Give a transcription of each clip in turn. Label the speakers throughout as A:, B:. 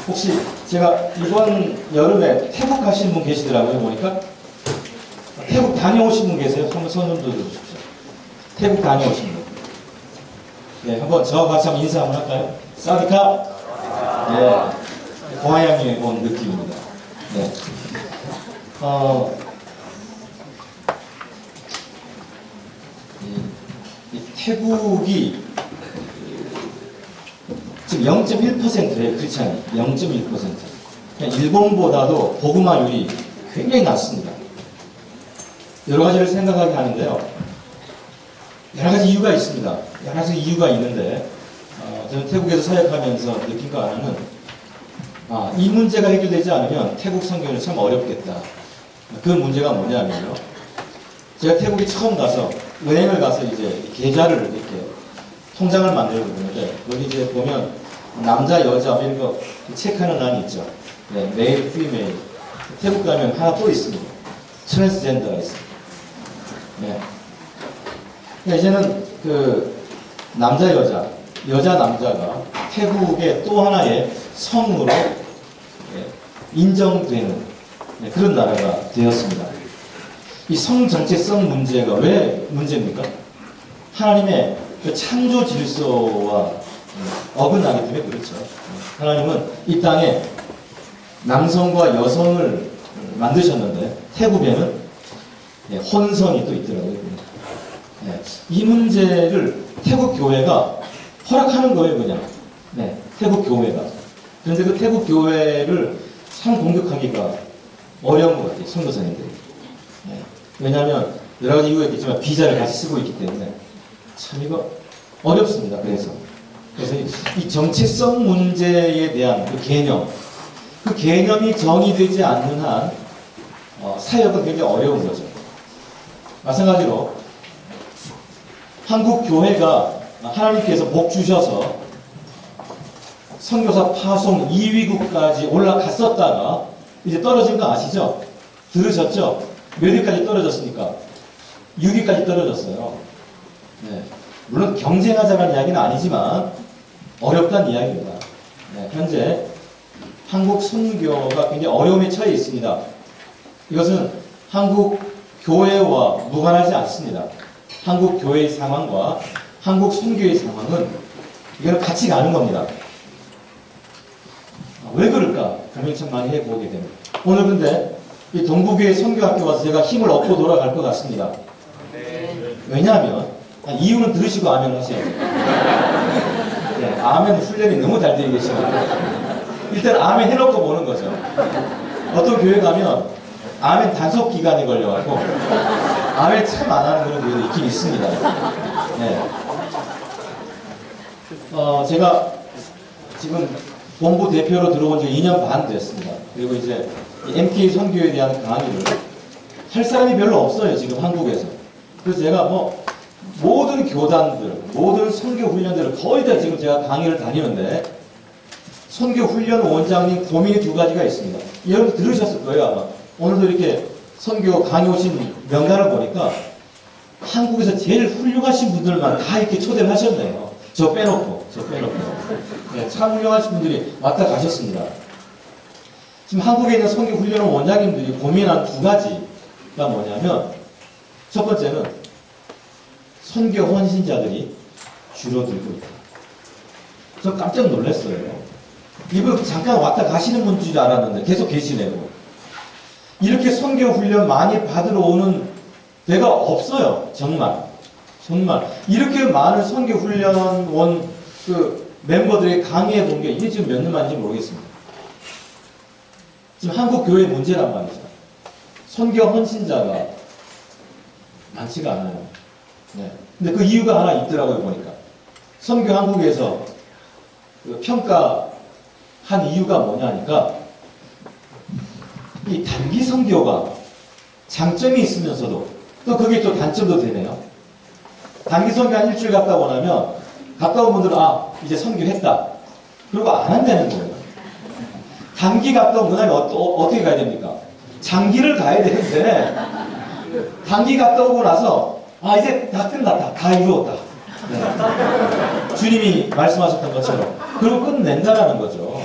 A: 혹시 제가 이번 여름에 태국 가신 분 계시더라고요, 보니까. 태국 다녀오신 분 계세요? 한번 손 좀 들어주십시오. 태국 다녀오신 분. 네, 한번 저와 같이 한번 인사 한번 할까요? 사디카. 네, 고향에 온 느낌입니다. 네. 이 태국이 지금 0.1%예요. 그렇지 않아요? 0.1%. 일본보다도 고구마율이 굉장히 낮습니다. 여러 가지를 생각하게 하는데요. 여러 가지 이유가 있습니다. 여러 가지 이유가 있는데 저는 태국에서 사역하면서 느낀 거 하나는 이 문제가 해결되지 않으면 태국 선교는 참 어렵겠다. 그 문제가 뭐냐면요. 제가 태국에 처음 가서 은행을 가서 이제 계좌를 이렇게 통장을 만들고 있는데 여기 이제 보면 남자 여자 이런 거 체크하는欄이 있죠. 네, 메일, 피메일. 태국 가면 하나 또 있습니다. 트랜스젠더가 있습니다. 네. 그러니까 이제는 그 남자 여자, 여자 남자가 태국의 또 하나의 성으로 인정되는 그런 나라가 되었습니다. 이 성 정체성 문제가 왜 문제입니까? 하나님의 그 창조 질서와 어긋나기 때문에 그렇죠. 하나님은 이 땅에 남성과 여성을 만드셨는데 태국에는 혼성이 또 있더라고요. 이 문제를 태국 교회가 허락하는 거예요, 그냥. 네, 태국 교회가. 그런데 그 태국 교회를 참 공격하기가 어려운 것 같아요, 선교사님들이. 네. 왜냐하면 여러 가지 이유가 있겠지만 비자를 같이 쓰고 있기 때문에 참 이거 어렵습니다. 그래서 이 정체성 문제에 대한 그 개념이 정의되지 않는 한 사역은 굉장히 어려운 거죠. 마찬가지로 한국 교회가 하나님께서 복 주셔서 선교사 파송 2위국까지 올라갔었다가 이제 떨어진 거 아시죠? 들으셨죠? 몇 위까지 떨어졌습니까? 6위까지 떨어졌어요. 네. 물론 경쟁하자는 이야기는 아니지만 어렵다는 이야기입니다. 네. 현재 한국 선교가 굉장히 어려움에 처해 있습니다. 이것은 한국 교회와 무관하지 않습니다. 한국 교회의 상황과 한국 선교의 상황은 이건 같이 가는 겁니다. 왜 그럴까? 고민 참 많이 해보게 됩니다. 오늘 근데 이 동부교회 선교학교 와서 제가 힘을 얻고 돌아갈 것 같습니다. 왜냐하면 이유는 들으시고 아멘 하셔야죠. 네, 아멘 훈련이 너무 잘 되어 계시니까 일단 아멘 해놓고 보는 거죠. 어떤 교회 가면 아멘 단속 기간이 걸려가지고 아멘 참 안 하는 그런 교회도 있긴 있습니다. 네. 제가 지금 본부 대표로 들어온 지 2년 반 됐습니다. 그리고 이제 MK 선교에 대한 강의를 할 사람이 별로 없어요, 지금 한국에서. 그래서 제가 모든 교단들, 모든 선교 훈련들을 거의 다 지금 제가 강의를 다니는데 선교 훈련 원장님 고민이 두 가지가 있습니다. 여러분 들으셨을 거예요, 아마. 오늘도 이렇게 선교 강의 오신 명단을 보니까 한국에서 제일 훌륭하신 분들만 다 이렇게 초대를 하셨네요. 저 빼놓고. 네, 참 훌륭하신 분들이 왔다 가셨습니다. 지금 한국에 있는 선교 훈련 원장님들이 고민한 두 가지가 뭐냐면 첫 번째는 선교 헌신자들이 줄어들고 있다. 저 깜짝 놀랐어요. 이분 잠깐 왔다 가시는 분인 줄 알았는데 계속 계시네요. 이렇게 선교 훈련 많이 받으러 오는 데가 없어요. 정말 이렇게 많은 선교 훈련원 그 멤버들이 강의해 본 게 이게 지금 몇 년 만인지 모르겠습니다. 지금 한국 교회의 문제란 말이죠. 선교 헌신자가 많지가 않아요. 네. 근데 그 이유가 하나 있더라고요, 보니까. 선교 한국에서 그 평가한 이유가 뭐냐니까 이 단기 선교가 장점이 있으면서도 또 그게 또 단점도 되네요. 단기 선교 한 일주일 갔다 오면 갔다 온 분들은 이제 선교했다. 그리고 안 한다는 거예요. 단기 갔다 온 그 다음에 어떻게 가야 됩니까? 장기를 가야 되는데 단기 갔다 오고 나서 이제 다 끝났다. 다 이루었다. 네. 주님이 말씀하셨던 것처럼 그리고 끝낸다라는 거죠.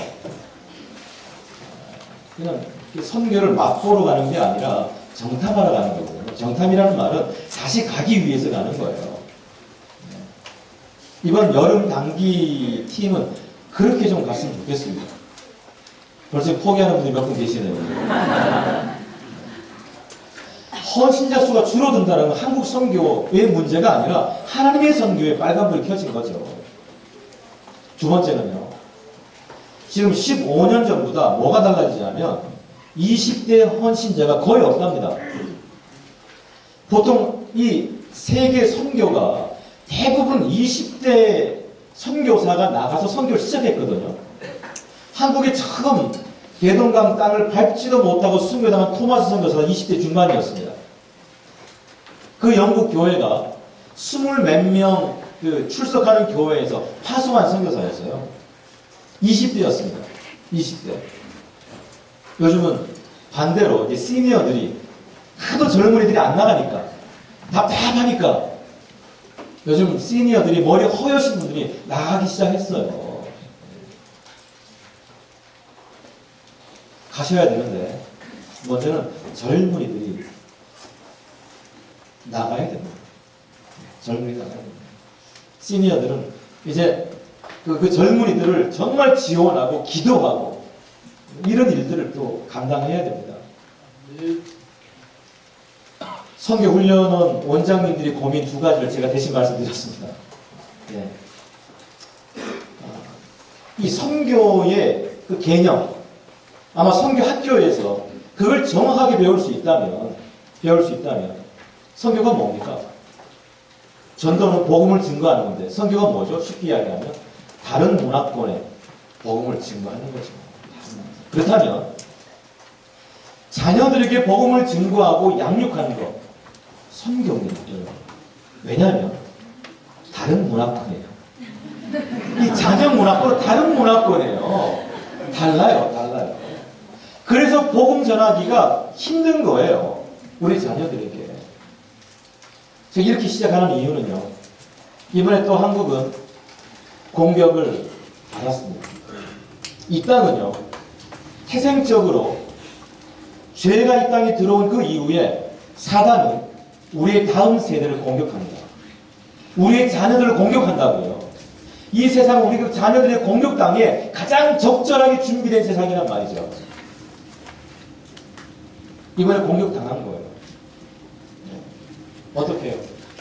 A: 그냥 선교를 맛보러 가는 게 아니라 정탐하러 가는 거거든요. 정탐이라는 말은 다시 가기 위해서 가는 거예요. 이번 여름 단기 팀은 그렇게 좀 갔으면 좋겠습니다. 벌써 포기하는 분들이 몇 분 계시네요. 헌신자 수가 줄어든다는 건 한국 선교의 문제가 아니라 하나님의 선교에 빨간불이 켜진 거죠. 두 번째는요. 지금 15년 전보다 뭐가 달라지냐면 20대 헌신자가 거의 없답니다. 보통 이 세계 선교가 대부분 20대 선교사가 나가서 선교를 시작했거든요. 한국에 처음 대동강 땅을 밟지도 못하고 순교당한 토마스 선교사가 20대 중반이었습니다. 그 영국 교회가 20몇 명 출석하는 교회에서 파송한 선교사였어요. 20대였습니다. 20대. 요즘은 반대로 이제 시니어들이 하도 젊은이들이 안 나가니까 답답하니까 요즘 시니어들이 머리 허여신 분들이 나가기 시작했어요. 가셔야 되는데 먼저는 젊은이들이 나가야 됩니다. 젊은이 나가야 됩니다. 시니어들은 이제 그 젊은이들을 정말 지원하고 기도하고 이런 일들을 또 감당해야 됩니다. 선교훈련원 원장님들이 고민 두 가지를 제가 대신 말씀드렸습니다. 네. 이 선교의 그 개념, 아마 선교 학교에서 그걸 정확하게 배울 수 있다면 선교가 뭡니까? 전도는 복음을 증거하는 건데 선교가 뭐죠? 쉽게 이야기하면 다른 문화권에 복음을 증거하는 거죠. 그렇다면 자녀들에게 복음을 증거하고 양육하는 것 선교입니다. 왜냐하면 다른 문화권이에요. 이 자녀 문화권은 다른 문화권이에요. 달라요. 그래서 복음 전하기가 힘든 거예요. 우리 자녀들에게. 제가 이렇게 시작하는 이유는요. 이번에 또 한국은 공격을 받았습니다. 이 땅은요. 태생적으로 죄가 이 땅에 들어온 그 이후에 사단은 우리의 다음 세대를 공격합니다. 우리의 자녀들을 공격한다고요. 이 세상은 우리 그 자녀들의 공격당에 가장 적절하게 준비된 세상이란 말이죠. 이번에 공격당한 거예요. 어떻게 해요?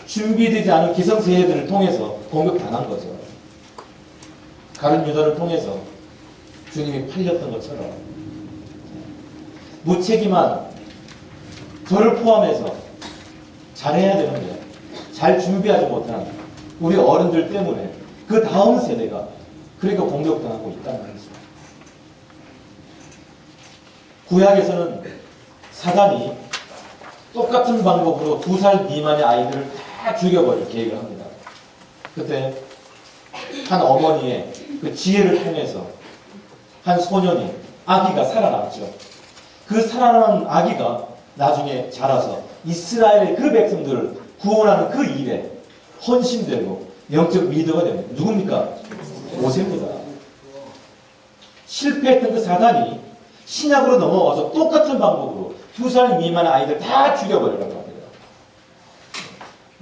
A: 준비되지 않은 기성세대들을 통해서 공격당한 거죠. 가룟 유다를 통해서 주님이 팔렸던 것처럼 무책임한 저를 포함해서 잘해야 되는데 잘 준비하지 못한 우리 어른들 때문에 그 다음 세대가 그러니까 공격당하고 있다는 거죠. 구약에서는 사단이 똑같은 방법으로 2살 미만의 아이들을 다 죽여버릴 계획을 합니다. 그때 한 어머니의 그 지혜를 통해서 한 소년이 아기가 살아남죠. 그 살아남은 아기가 나중에 자라서 이스라엘 그 백성들을 구원하는 그 일에 헌신되고 영적 리더가 됩니다. 누굽니까? 모세입니다. 실패했던 그 사단이 신약으로 넘어와서 똑같은 방법으로 2살 미만의 아이들 다 죽여버리라고 합니다.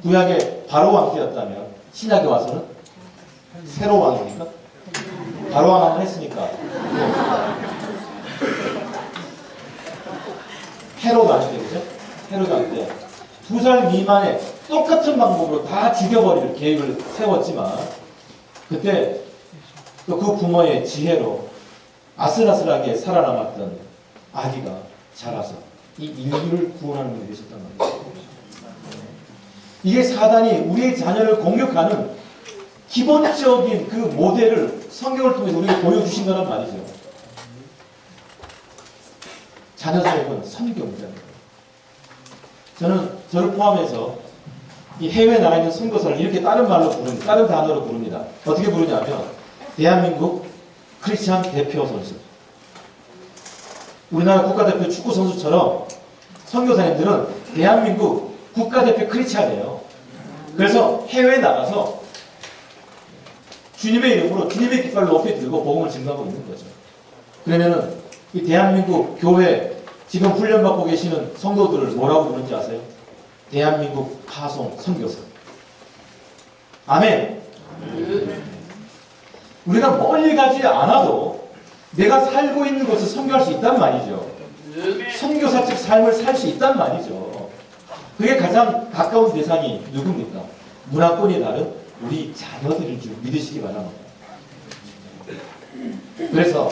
A: 구약의 바로 왕 때였다면 신약에 와서는 세로 왕입니까? 바로 왕 한번 했으니까 헤롯 왕 때, 그죠? 헤롯 왕 때 2살 미만의 똑같은 방법으로 다 죽여버릴 계획을 세웠지만 그때 또 그 부모의 지혜로 아슬아슬하게 살아남았던 아기가 자라서 이 인류를 구원하는 분이 되셨단 말이에요. 이게 사단이 우리의 자녀를 공격하는 기본적인 그 모델을 성경을 통해서 우리에게 보여주신 거란 말이죠. 자녀 사역은 선교입니다. 저를 포함해서 이 해외 나라에 있는 선교사를 이렇게 다른 단어로 부릅니다. 어떻게 부르냐면 대한민국 크리스찬 대표 선수. 우리나라 국가대표 축구 선수처럼 선교사님들은 대한민국 국가대표 크리스찬이에요. 그래서 해외에 나가서 주님의 이름으로 주님의 깃발을 높이 들고 복음을 증거하고 있는 거죠. 그러면은 이 대한민국 교회 지금 훈련받고 계시는 성도들을 뭐라고 부르는지 아세요? 대한민국 파송 선교사. 아멘. 우리가 멀리 가지 않아도 내가 살고 있는 곳을 선교할 수 있단 말이죠. 선교사적 삶을 살 수 있단 말이죠. 그게 가장 가까운 대상이 누굽니까? 문화권이 다른 우리 자녀들인 줄 믿으시기 바랍니다. 그래서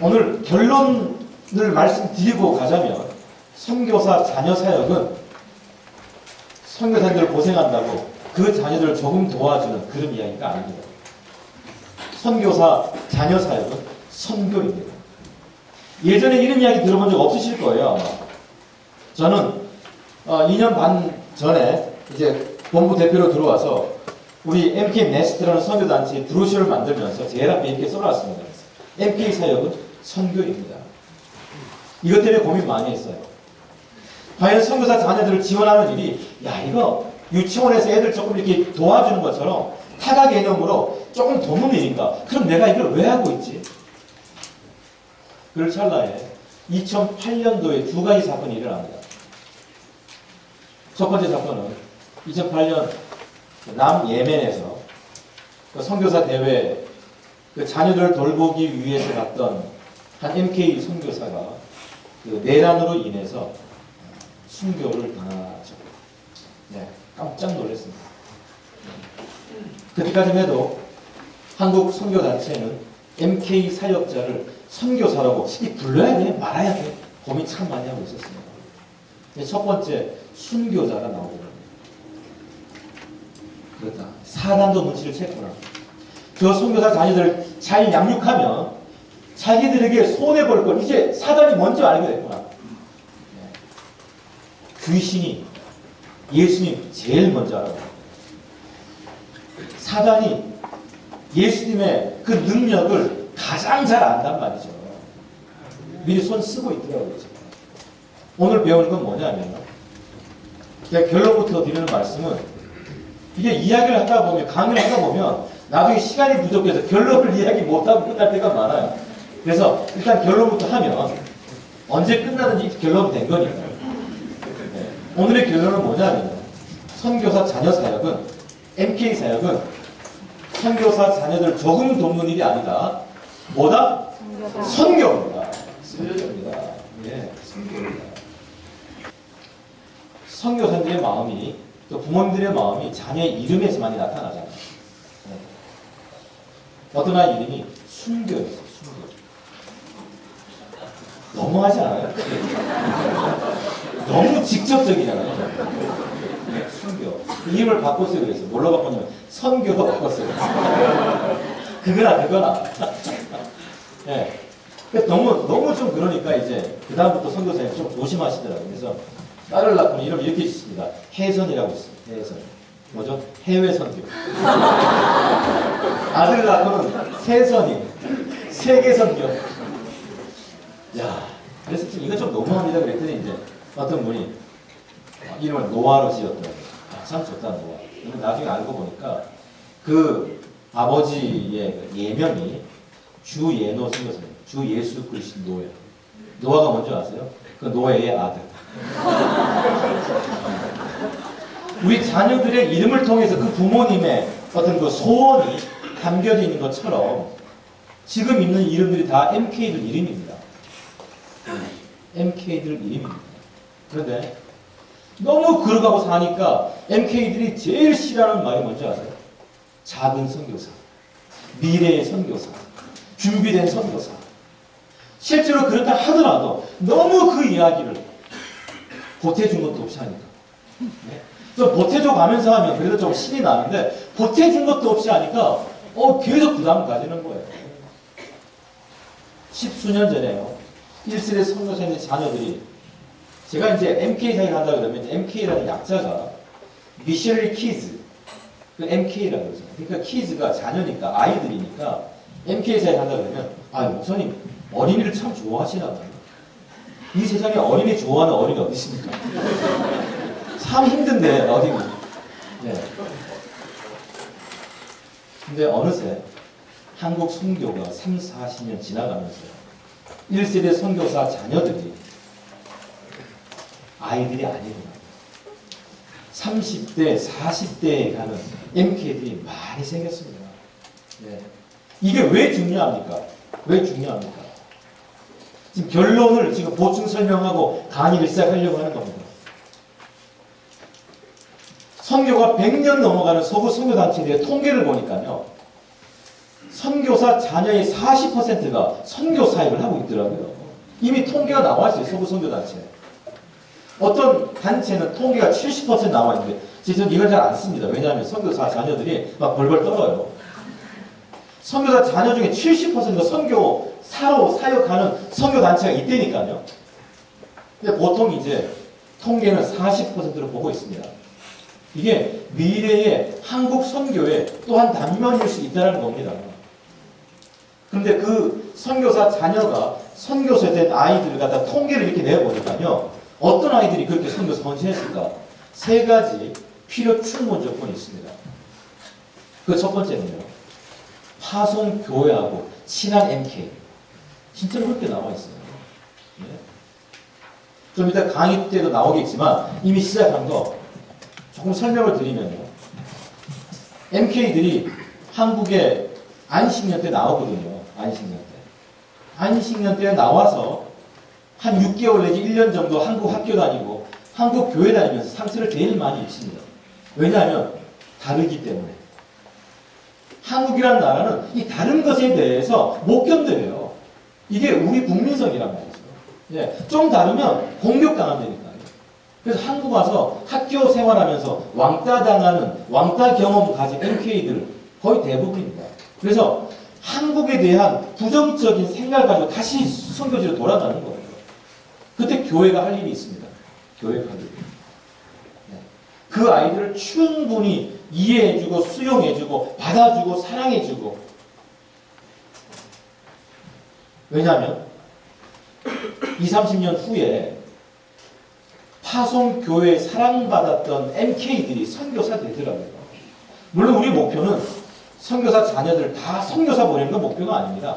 A: 오늘 결론을 말씀드리고 가자면 선교사 자녀 사역은 선교사님들 고생한다고 그 자녀들을 조금 도와주는 그런 이야기가 아닙니다. 선교사 자녀 사역은 선교입니다. 예전에 이런 이야기 들어본 적 없으실 거예요, 아마. 저는 2년 반 전에 이제 본부 대표로 들어와서 우리 MK 네스트라는 선교단체의 브로셔를 만들면서 제일 앞에 이렇게 써놨습니다. MK 사역은 선교입니다. 이것 때문에 고민 많이 했어요. 과연 선교사 자녀들을 지원하는 일이 이거 유치원에서 애들 조금 이렇게 도와주는 것처럼 타가 개념으로 조금 도는 일인가? 그럼 내가 이걸 왜 하고 있지? 그럴 찰나에 2008년도에 두 가지 사건이 일어납니다. 첫 번째 사건은 2008년 남예멘에서 그 선교사 대회 그 자녀들을 돌보기 위해서 갔던 한 MK 선교사가 그 내란으로 인해서 순교를 당하죠. 네, 깜짝 놀랐습니다. 그때까지만 해도 한국 선교단체는 MK 사역자를 선교사라고 쉽게 불러야 돼? 말아야 돼? 고민 참 많이 하고 있었습니다. 첫 번째, 순교자가 나오더라고요. 그렇다. 사단도 눈치를 챘구나. 저 선교사 자녀들을 잘 양육하면 자기들에게 손해볼 걸 이제 사단이 먼저 알게 됐구나. 귀신이 예수님 제일 먼저 알아요. 사단이 예수님의 그 능력을 가장 잘 안단 말이죠. 미리 손 쓰고 있더라고요. 오늘 배우는 건 뭐냐면 제가 결론부터 드리는 말씀은 이게 이야기를 하다 보면 강의를 하다 보면 나중에 시간이 부족해서 결론을 이야기 못하고 끝날 때가 많아요. 그래서 일단 결론부터 하면 언제 끝나든지 결론 된 거니까요. 네. 오늘의 결론은 뭐냐면 선교사 자녀 사역은 MK 사역은 선교사 자녀들 조금 돕는 일이 아니다. 뭐다? 선교입니다. 선교입니다. 예, 선교입니다. 선교사님들의 마음이 또 부모님들의 마음이 자녀의 이름에서 많이 나타나잖아요. 네. 어떤 아이 이름이 순교였어요. 순교. 너무하지 않아요? 너무 직접적이잖아요. 네, 순교. 이름을 바꿨어요. 그래서 뭘로 바꿨냐면 선교로 바꿨어요. 그거나. 네. 너무 좀 그러니까 이제 그 다음부터 선교사님 좀 조심하시더라고요. 그래서 딸을 낳고는 이름 이렇게 짓습니다. 해선이라고 있습니다. 해선. 뭐죠? 해외 선교. 아들 낳고는 세선이. 세계 선교. 야, 그래서 이거 좀 너무합니다. 그랬더니 이제 어떤 분이 이름을 노아로 지었더라고요. 참 좋다, 노아. 근데 나중에 알고 보니까 그 아버지의 예명이 주예노 선교사예요. 주 예수 그리스도 노예. 노아가 뭔지 아세요? 그 노예의 아들. 우리 자녀들의 이름을 통해서 그 부모님의 어떤 그 소원이 담겨져 있는 것처럼 지금 있는 이름들이 다 MK들 이름입니다. MK들 이름입니다. 그런데 너무 걸어가고 사니까 MK들이 제일 싫어하는 말이 뭔지 아세요? 작은 선교사, 미래의 선교사, 준비된 선교사. 실제로 그렇다 하더라도 너무 그 이야기를 보태준 것도 없이 하니까. 네? 좀 보태줘 가면서 하면 그래도 좀 신이 나는데 보태준 것도 없이 하니까 계속 부담을 가지는 거예요. 10수년 전에요. 1세대 선교사님의 자녀들이 제가 이제 MK 사역을 한다 그러면 MK라는 약자가 미셔너리 키즈 그 MK라고 그러죠. 그러니까 키즈가 자녀니까 아이들이니까 MK 사역 한다 그러면 목사님 어린이를 참 좋아하시나 봐요. 이 세상에 어린이 좋아하는 어린이 어디 있습니까? 참 힘든데 어린이. 네. 근데 어느새 한국 선교가 30, 40년 지나가면서 1세대 선교사 자녀들이 아이들이 아니구나. 30대, 40대에 가는 MK들이 많이 생겼습니다. 네. 이게 왜 중요합니까? 왜 중요합니까? 지금 결론을 지금 보충 설명하고 강의를 시작하려고 하는 겁니다. 선교가 100년 넘어가는 서구 선교단체에 대해 통계를 보니까요. 선교사 자녀의 40%가 선교 사역을 하고 있더라고요. 이미 통계가 나와 있어요. 서구 선교단체. 어떤 단체는 통계가 70% 나와 있는데 저는 이걸 잘 안 씁니다. 왜냐하면 선교사 자녀들이 막 벌벌 떨어요. 선교사 자녀 중에 70%가 선교사로 사역하는 선교단체가 있다니까요. 근데 보통 이제 통계는 40%로 보고 있습니다. 이게 미래의 한국 선교의 또한 단면일 수 있다는 겁니다. 그런데 그 선교사 자녀가 선교사에 된 아이들을 갖다 통계를 이렇게 내보니까요. 어떤 아이들이 그렇게 선교 선지했을까? 세 가지 필요 충분 조건이 있습니다. 그 첫 번째는요. 파송 교회하고 친한 MK. 진짜로 그렇게 나와 있어요. 네. 좀 이따 강의 때도 나오겠지만 이미 시작한 거 조금 설명을 드리면요. MK들이 한국에 안식년 때 나오거든요. 안식년 때. 안식년 때 나와서 한 6개월 내지 1년 정도 한국 학교 다니고 한국 교회 다니면서 상처를 제일 많이 입습니다. 왜냐하면 다르기 때문에. 한국이라는 나라는 이 다른 것에 대해서 못 견뎌요. 이게 우리 국민성이란 말이죠. 예, 좀 다르면 공격당한다니까요. 그래서 한국 와서 학교 생활하면서 왕따 당하는 왕따 경험 가진 MK들 거의 대부분입니다. 그래서 한국에 대한 부정적인 생각을 가지고 다시 선교지로 돌아가는 거예요. 그때 교회가 할 일이 있습니다. 교회가 할 일이. 네. 그 아이들을 충분히 이해해주고 수용해주고 받아주고 사랑해주고. 왜냐하면 20, 30년 후에 파송교회에 사랑받았던 MK들이 선교사 되더라고요. 물론 우리 목표는 선교사 자녀들 다 선교사 보내는 건 목표가 아닙니다.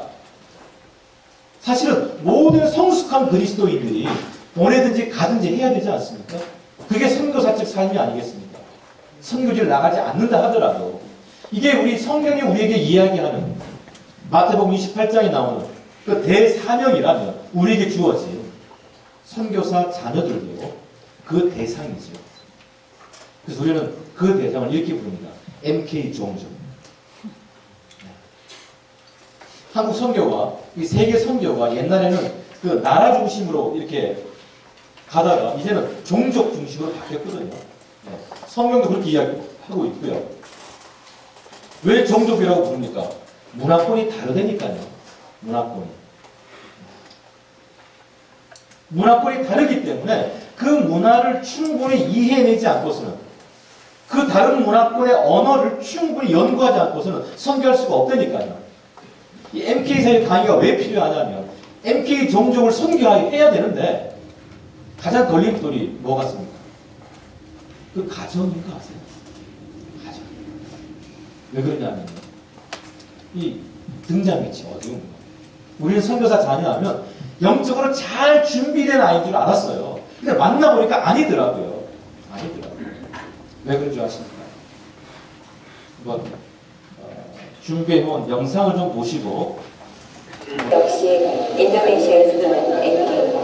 A: 사실은 모든 성숙한 그리스도인들이 보내든지 가든지 해야 되지 않습니까? 그게 선교사적 삶이 아니겠습니까? 선교지를 나가지 않는다 하더라도 이게 우리 성경이 우리에게 이야기하는 마태복음 28장에 나오는 그 대사명이라면 우리에게 주어진 선교사 자녀들도 그 대상이죠. 그래서 우리는 그 대상을 이렇게 부릅니다. MK 종족. 한국 선교가, 이 세계 선교가 옛날에는 그 나라 중심으로 이렇게 가다가 이제는 종족 중심으로 바뀌었거든요. 네. 성경도 그렇게 이야기하고 있고요. 왜 종족이라고 부릅니까? 문화권이 다르다니까요. 문화권이 다르기 때문에 그 문화를 충분히 이해해내지 않고서는 그 다른 문화권의 언어를 충분히 연구하지 않고서는 선교할 수가 없다니까요. 이 MK 사회 강의가 왜 필요하냐면 MK 종족을 선교해야 되는데 가장 걸림돌이 뭐 같습니까? 그 가정인 거 아세요? 가정. 왜 그러냐면 이 등잔빛이 어려운 거예요. 우리는 선교사 자녀하면 영적으로 잘 준비된 아이인 줄 알았어요. 근데 만나보니까 아니더라고요. 왜 그런 줄 아십니까? 한번 준비해놓은 영상을 좀 보시고.
B: 역시 인도네시아에서 난 MK.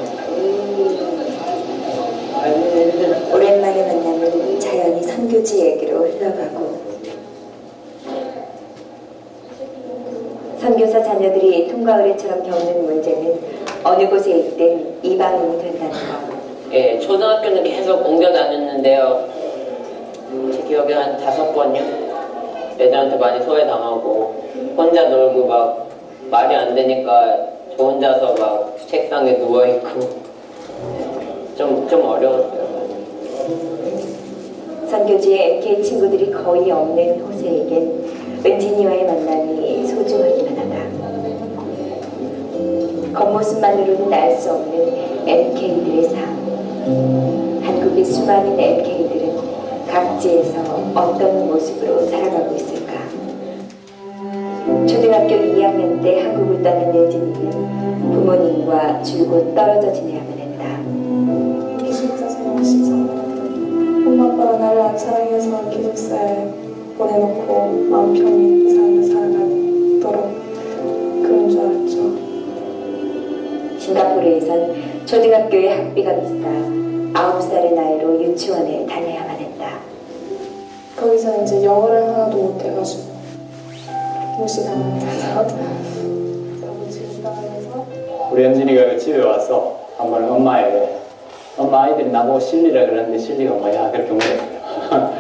B: 오랜만에 만나면 자연히 선교지 얘기로 흘러가고 선교사 자녀들이 통과 의례처럼 겪는 문제는 어느 곳에 있든 이방인이 된다는 것.
C: 예, 초등학교는 계속 옮겨 다녔는데요. 제 기억에 한 5번요. 애들한테 많이 소외당하고 혼자 놀고 막 말이 안 되니까 저 혼자서 막 책상에 누워있고 좀 어려웠어요.
B: 선교지에 MK 친구들이 거의 없는 호세에겐 은진이와의 만남이 소중하기만 하다. 겉모습만으로는 알 수 없는 MK들의 삶. 한국의 수많은 MK들은 각지에서 어떤 모습으로 살아가고 있을까? 초등학교 2학년 때 한국을 떠난 여진이는 부모님과 줄곧 떨어져 지내야만 했다.
D: 기숙사 생활 13년. 엄마 아빠가 나를 안 사랑해서 기숙사에 보내놓고 마음 편히 삶을 살아가도록 그런 줄 알았죠.
B: 싱가포르에선 초등학교의 학비가 비싸 9살의 나이로 유치원에 다녀야만 했다.
D: 거기서 이제 영어를 하나도 못해가지고 무시당하면서 무시당하면서
E: 우리 현진이가 집에 와서 한 번은 엄마에게 엄마 아이들이 나보고 실리라 그러는데 실리가 뭐야 그렇게 물었어요.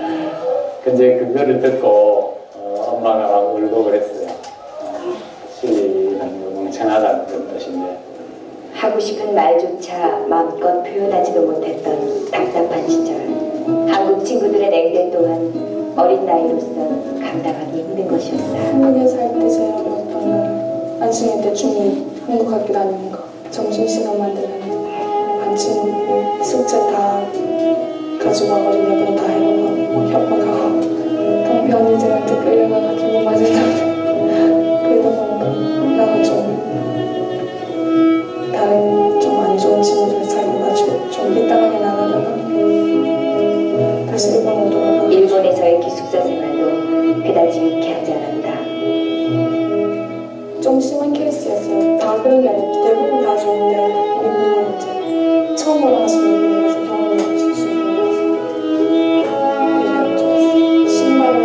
E: 근데 그거를 듣고 엄마가 막 울고 그랬어요. 실리는 뭐 멍청하다는 그런 뜻인데
B: 하고 싶은 말조차 마음껏 표현하지도 못했던 답답한 시절. 한국 친구들의 냉대 또한 어린 나이로선 감당하기 힘든 것이었다.
D: 한국에 살 때 제일 어려웠던 건 안심일 때 중이 한국 학교 다니는 거. 점심시간만 되면 반 친구 숙제 다 가지고 와가지고 내가 다 해놓고 막 협박하고 동표 언니들한테 끌려가가지고 맞았다고 그러다 보니까 나가 좀 다른 좀 안 좋은 친구들 사귀어가지고 좀 삐딱하게 나가다가 다시 일본으로 돌아가고
B: 일본에서의 기숙사 생활도 그다지 유쾌하지 않았다.
D: 좀 심한 케이스였어요. 다 그런 게 아니고 대부분 다 좋은데 우리 부모는 이제 처음으로 하시는 일에 대해서 경험이 없으신 분이라서 신발을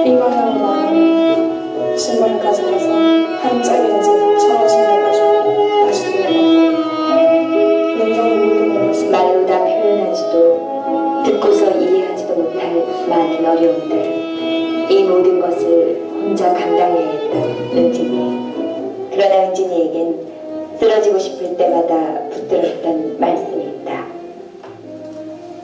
D: 이 방향으로 안 하면 신발을 가져가서 한 짝에 이제 1,000원씩 내가지고 다시 돌려받고 냉장고 물도 먹었어요.
B: 말로 다 표현하지도 듣고서 이해하지도 못할 많은 어려움들. 이 모든 것을 혼자 감당해야 했던 은진이. 그러나 은진이에겐 쓰러지고 싶을 때마다 붙들었던 말씀이 있다.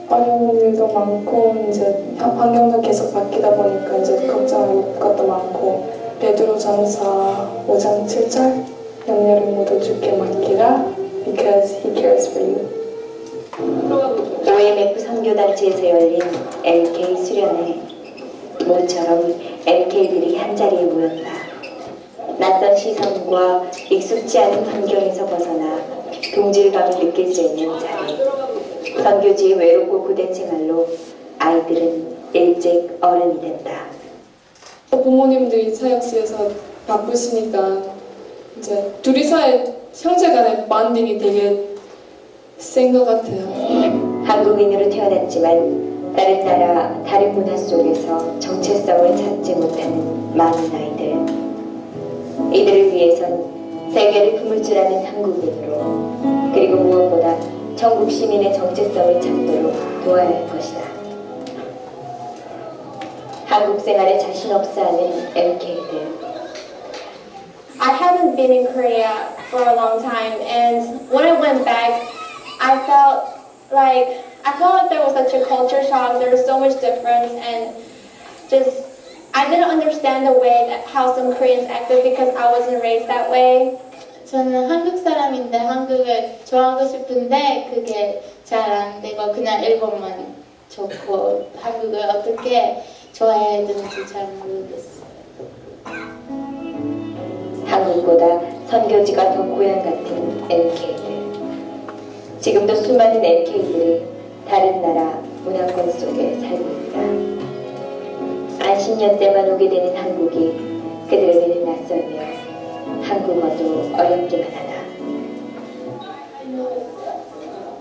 D: 어려운 일도 많고 이제 환경도 계속 바뀌다 보니까 이제 걱정할 것도 많고 베드로 전서 5장 7절 염려를 모두 주께 맡기라 because he cares for you.
B: OMF 선교단체에서 열린 MK 수련회. 모처럼 MK들이 한자리에 모였다. 낯선 시선과 익숙지 않은 환경에서 벗어나 동질감을 느낄 수 있는 자리. 선교지의 외롭고 고된 생활로 아이들은 일찍 어른이 된다.
D: 부모님들이 사역지에서 바쁘시니까 이제 둘이서의 형제간의 반딩이 되게 센 것 같아요.
B: 한국인으로 태어났지만 다른 나라, 다른 문화 속에서 정체성을 찾지 못하는 많은 아이들. 이들을 위해선 세계를 품을 줄 아는 한국인으로 그리고 무엇보다 전국 시민의 정체성을 찾도록 도와야 할 것이다. 한국 생활에 자신 없어하는 MK들.
F: I haven't been in Korea for a long time, and when I went back, I felt like there was such a culture shock. There was so much difference, and just I didn't understand the way that how some Koreans acted because I wasn't raised that way.
G: 저는 한국 사람인데 한국을 좋아하고 싶은데 그게 잘 안 되고 그냥 일본만 좋고 한국을 어떻게 좋아해야 되는지 잘 모르겠어요.
B: 한국보다 선교지가 더 고향 같은 MK들. 지금도 수많은 MK들이 다른 나라 문화권 속에 살고 있다. 안식년 때만 오게 되는 한국이 그들에게는 낯설며 한국어도 어렵기만 하다.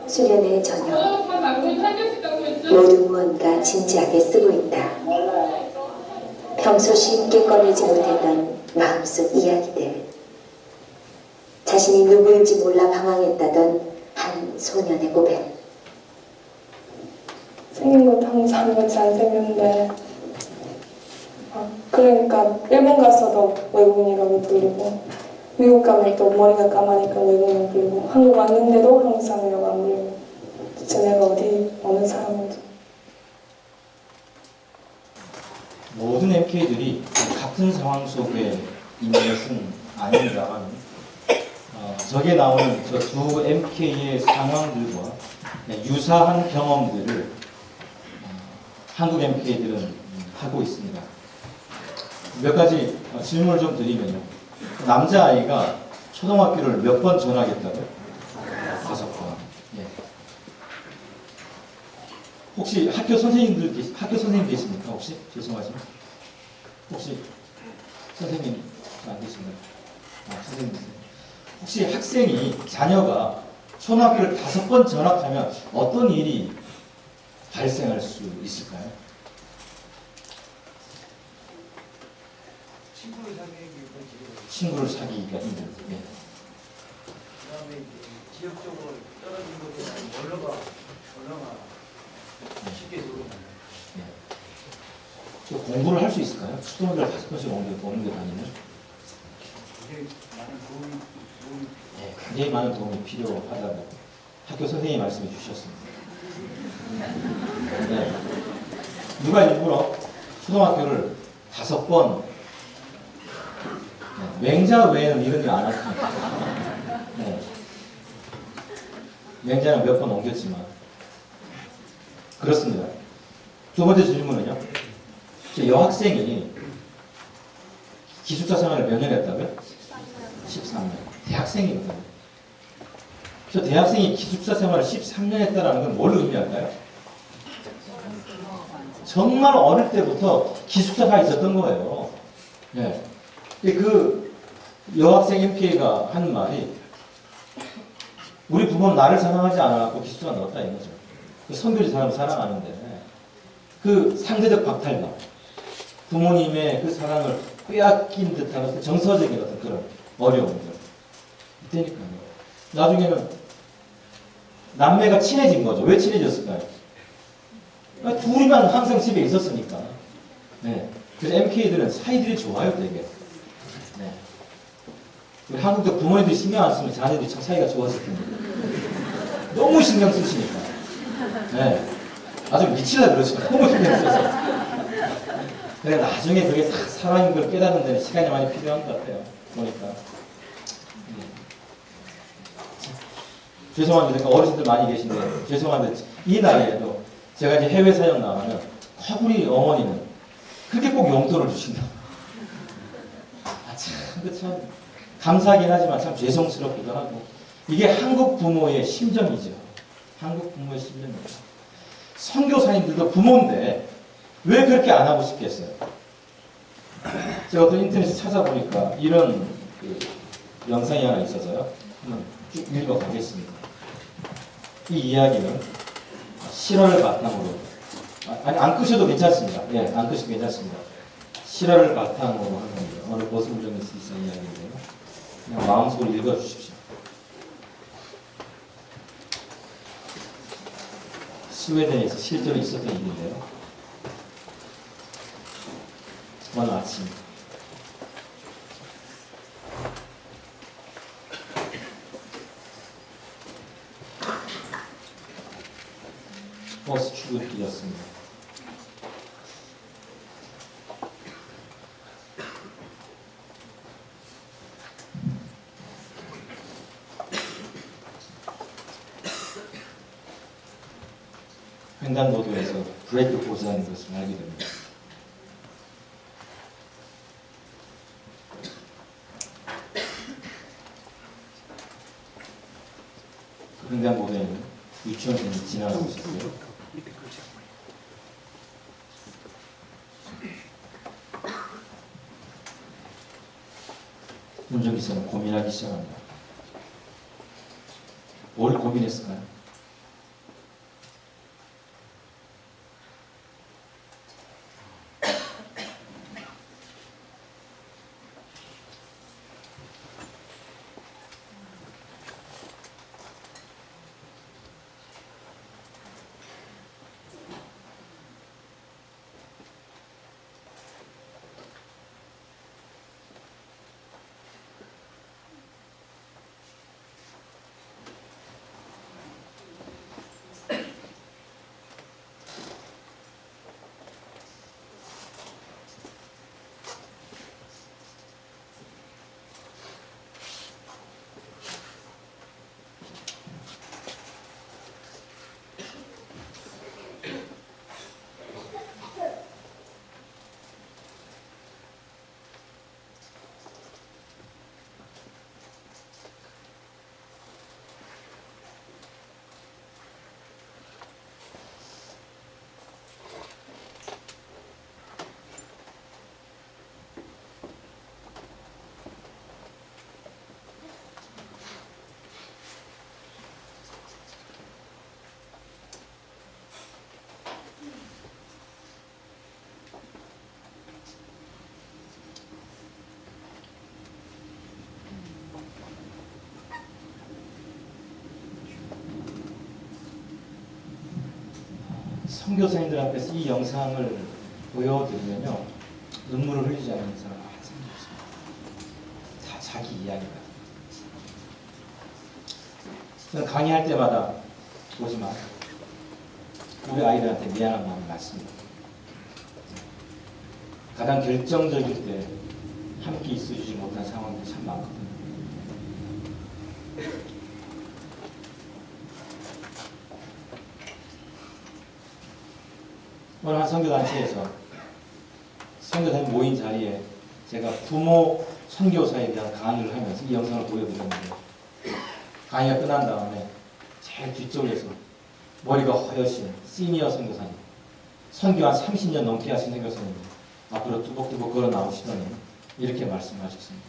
B: 수련회 저녁. 모두 무언가 진지하게 쓰고 있다. 평소 쉽게 꺼내지 못했던 마음속 이야기들. 자신이 누구인지 몰라 방황했다던 한 소년의 고백.
D: 생긴 것도 항상 잘생겼는데 그러니까 일본 가서도 외국인이라고 불리고 미국 가면 또 머리가 까마니까 외국인 불리고 한국 왔는데도 한국 사람이라고 안 불리고 도대체 내가 어느 사람인지.
A: 모든 MK들이 같은 상황 속에 있는 것은 아닙니다만 저게 나오는 저 두 MK의 상황들과 유사한 경험들을 한국 MK들은 하고 있습니다. 몇 가지 질문을 좀 드리면요. 남자아이가 초등학교를 몇 번 전학했다고요? 5번. 예. 혹시 학교 선생님 계십니까? 혹시? 죄송하지만. 혹시 선생님 안 계신가요? 선생님이세요. 혹시 학생이, 자녀가 초등학교를 5번 전학하면 어떤 일이 발생할 수 있을까요? 친구를 사귀기가 힘들고. 예.
H: 그다음에 이제 지역적으로 떨어진 곳에 원로가 쉽게 들어오는.
A: 예. 또 공부를 할 수 있을까요? 초등학교를 5번씩 옮겨 다니면?
H: 굉장히 많은 도움이
A: 네, 굉장히 많은 도움이 필요하다고 학교 선생님이 말씀해 주셨습니다. 네. 누가 일부러 초등학교를 5번, 맹자 외에는 이런 일 안 합니다. 네. 맹자는 몇 번 옮겼지만 그렇습니다. 두 번째 질문은요. 여학생이 기숙사 생활을 몇 년 했다고요? 13년. 대학생이거든요. 그래서 대학생이 기숙사 생활을 13년 했다는 건 뭘 의미할까요? 정말 어릴 때부터 기숙사가 있었던 거예요. 네. 그 여학생 MPA가 한 말이 우리 부모는 나를 사랑하지 않아갖고 기숙사 넣었다 이거죠. 선교지 사람을 사랑하는데 그 상대적 박탈감, 부모님의 그 사랑을 빼앗긴 듯한 정서적인 어떤 그런 어려움들 이때니까요. 나중에는 남매가 친해진 거죠. 왜 친해졌을까요? 둘이만 항상 집에 있었으니까. 네. 그래서 MK들은 사이들이 좋아요, 되게. 네. 한국도 부모님들이 신경 안 쓰면 자녀들이 참 사이가 좋았을 텐데. 너무 신경 쓰시니까. 네. 아주 미치려 그러시죠. 너무 신경 써서. 그래, 나중에 그게 다 사랑인 걸 깨닫는 데는 시간이 많이 필요한 것 같아요. 보니까. 죄송합니다. 어르신들 많이 계신데, 죄송한데, 이 나이에도 제가 이제 해외 사역 나가면, 우리 어머니는 그렇게 꼭 용돈을 주신다. 참, 감사하긴 하지만 참 죄송스럽기도 하고, 이게 한국 부모의 심정이죠. 한국 부모의 심정이죠. 선교사님들도 부모인데, 왜 그렇게 안 하고 싶겠어요? 제가 어떤 인터넷에 찾아보니까 이런 영상이 하나 있어서요. 한번 쭉 읽어가겠습니다. 이 이야기는 실화를 바탕으로, 아니, 안 끄셔도 괜찮습니다. 예, 안 끄셔도 괜찮습니다. 실화를 바탕으로 하는 겁니다. 어느 보수부정에서 있었던 이야기인데요. 그냥 마음속으로 읽어주십시오. 스웨덴에서 실제로 있었던 일인데요. 어느 아침 버스 출근길이었습니다. 횡단보도에서 브레이크 고장인 것을 알게 됩니다. 횡단보도에는 유치원생이 지나가고 있었고요. 운전기사는 고민하기 시작합니다. 뭘 고민했을까요? 선교사님들 앞에서 이 영상을 보여드리면요, 눈물을 흘리지 않는 사람 항상 없습니다. 다 자기 이야기가. 저는 강의할 때마다 보지 마. 우리 아이들한테 미안한 마음이 많습니다. 가장 결정적일 때 함께 있어주지 못한 상황들이 참 많거든요. 오늘 한 선교단체에서 선교사님 모인 자리에 제가 부모 선교사에 대한 강의를 하면서 이 영상을 보여드렸는데, 강의가 끝난 다음에 제일 뒤쪽에서 머리가 허여신 시니어 선교사님, 선교 한 30년 넘게 하신 선교사님 앞으로 뚜벅뚜벅 걸어 나오시더니 이렇게 말씀하셨습니다.